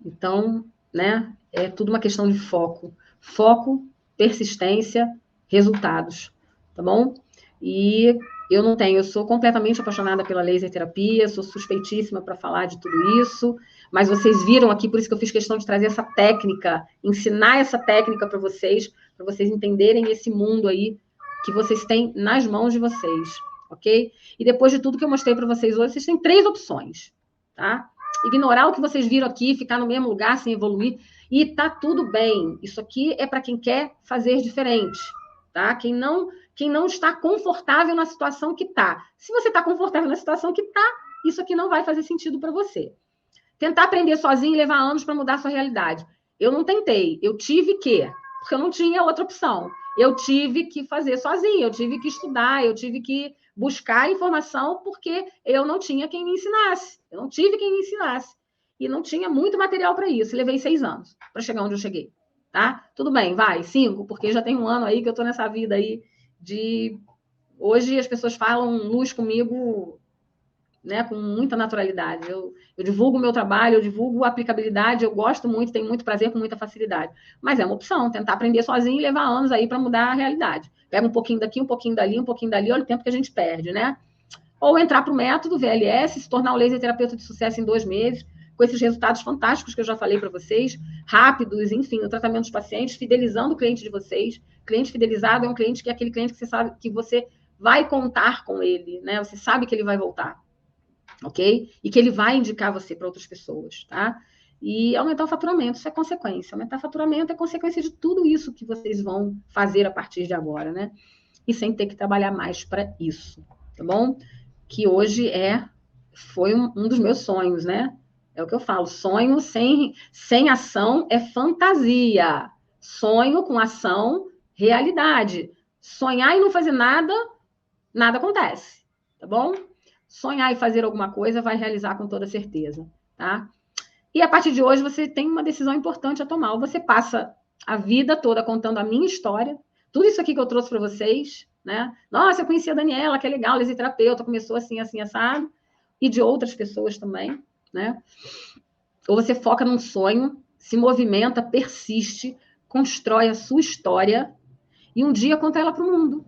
Então, né, é tudo uma questão de foco. Foco, persistência, resultados, tá bom? E eu sou completamente apaixonada pela laser terapia, sou suspeitíssima para falar de tudo isso, mas vocês viram aqui, por isso que eu fiz questão de trazer essa técnica, ensinar essa técnica para vocês entenderem esse mundo aí que vocês têm nas mãos de vocês, ok? E depois de tudo que eu mostrei para vocês hoje, vocês têm 3 opções, tá? Ignorar o que vocês viram aqui, ficar no mesmo lugar sem evoluir, e tá tudo bem. Isso aqui é para quem quer fazer diferente, tá? Quem não está confortável na situação que tá. Se você está confortável na situação que tá, isso aqui não vai fazer sentido para você. Tentar aprender sozinho e levar anos para mudar a sua realidade. Eu não tentei, eu tive que, porque eu não tinha outra opção. Eu tive que fazer sozinho, eu tive que estudar, eu tive que buscar informação, porque eu não tinha quem me ensinasse. Eu não tive quem me ensinasse. E não tinha muito material para isso. Levei 6 anos para chegar onde eu cheguei, tá? Tudo bem, vai, 5, porque já tem um ano aí que eu estou nessa vida aí de... Hoje as pessoas falam luz comigo, né, com muita naturalidade. Eu divulgo o meu trabalho, eu divulgo a aplicabilidade, eu gosto muito, tenho muito prazer, com muita facilidade. Mas é uma opção, tentar aprender sozinho e levar anos aí para mudar a realidade. Pega um pouquinho daqui, um pouquinho dali, olha o tempo que a gente perde, né? Ou entrar para o método VLS, se tornar um laser terapeuta de sucesso em 2 meses, com esses resultados fantásticos que eu já falei para vocês, rápidos, enfim, no tratamento dos pacientes, fidelizando o cliente de vocês. Cliente fidelizado é um cliente que é aquele cliente que você sabe que você vai contar com ele, né? Você sabe que ele vai voltar, ok? E que ele vai indicar você para outras pessoas, tá? E aumentar o faturamento, isso é consequência. Aumentar o faturamento é consequência de tudo isso que vocês vão fazer a partir de agora, né? E sem ter que trabalhar mais para isso, tá bom? Que hoje foi um dos meus sonhos, né? É o que eu falo, sonho sem ação é fantasia. Sonho com ação, realidade. Sonhar e não fazer nada, nada acontece, tá bom? Sonhar e fazer alguma coisa vai realizar com toda certeza, tá? E a partir de hoje você tem uma decisão importante a tomar. Ou você passa a vida toda contando a minha história, tudo isso aqui que eu trouxe para vocês, né? Nossa, eu conheci a Daniela, que é legal, laserterapeuta, começou assim, assim, assado, e de outras pessoas também, né? Ou você foca num sonho, se movimenta, persiste, constrói a sua história e um dia conta ela para o mundo.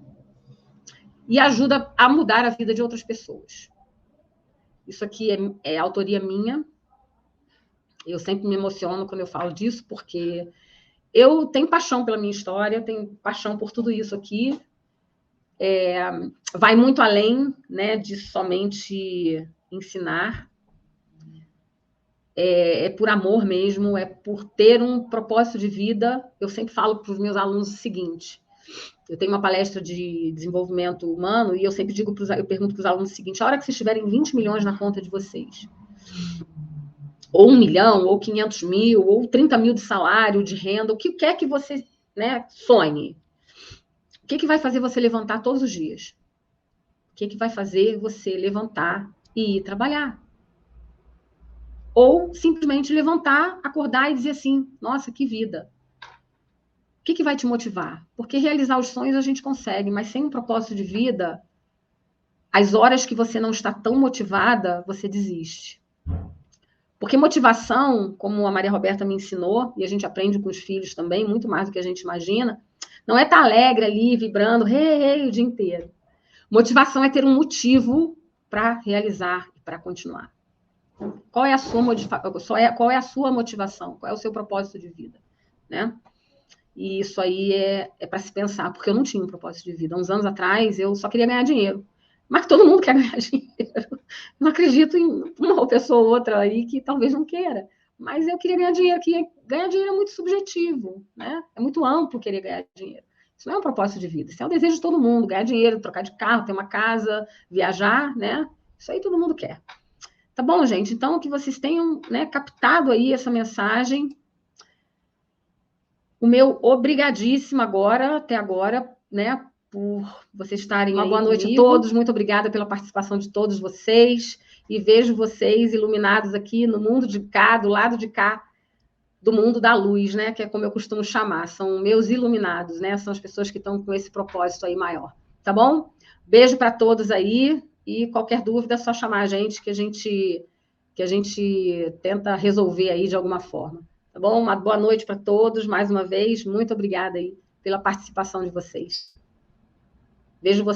E ajuda a mudar a vida de outras pessoas. Isso aqui é autoria minha. Eu sempre me emociono quando eu falo disso, porque eu tenho paixão pela minha história, eu tenho paixão por tudo isso aqui. Vai muito além, né, de somente ensinar. É por amor mesmo, é por ter um propósito de vida. Eu sempre falo para os meus alunos o seguinte: eu tenho uma palestra de desenvolvimento humano e eu sempre eu pergunto para os alunos o seguinte: a hora que vocês tiverem 20 milhões na conta de vocês, ou 1 milhão, ou 500 mil, ou 30 mil de salário, de renda, o que quer que você, né, sonhe, o que vai fazer você levantar todos os dias? O que vai fazer você levantar e ir trabalhar? Ou simplesmente levantar, acordar e dizer assim: nossa, que vida. O que vai te motivar? Porque realizar os sonhos a gente consegue, mas sem um propósito de vida, as horas que você não está tão motivada, você desiste. Porque motivação, como a Maria Roberta me ensinou, e a gente aprende com os filhos também, muito mais do que a gente imagina, não é estar alegre ali, vibrando, o dia inteiro. Motivação é ter um motivo para realizar e para continuar. Qual é a sua motivação? Qual é o seu propósito de vida? Né? E isso aí é para se pensar, porque eu não tinha um propósito de vida. Há uns anos atrás, eu só queria ganhar dinheiro. Mas todo mundo quer ganhar dinheiro. Não acredito em uma pessoa ou outra aí que talvez não queira. Mas eu queria ganhar dinheiro, que ganhar dinheiro é muito subjetivo, né? É muito amplo querer ganhar dinheiro. Isso não é um propósito de vida. Isso é o desejo de todo mundo: ganhar dinheiro, trocar de carro, ter uma casa, viajar, né? Isso aí todo mundo quer. Tá bom, gente? Então, que vocês tenham, né, captado aí essa mensagem. O meu obrigadíssimo até agora, né, por vocês estarem aí. Uma boa noite a todos. Muito obrigada pela participação de todos vocês. E vejo vocês iluminados aqui no mundo de cá, do lado de cá, do mundo da luz, né, que é como eu costumo chamar. São meus iluminados, né? São as pessoas que estão com esse propósito aí maior. Tá bom? Beijo para todos aí. E qualquer dúvida é só chamar a gente que a gente tenta resolver aí de alguma forma. Tá bom? Uma boa noite para todos, mais uma vez. Muito obrigada aí pela participação de vocês. Vejo vocês.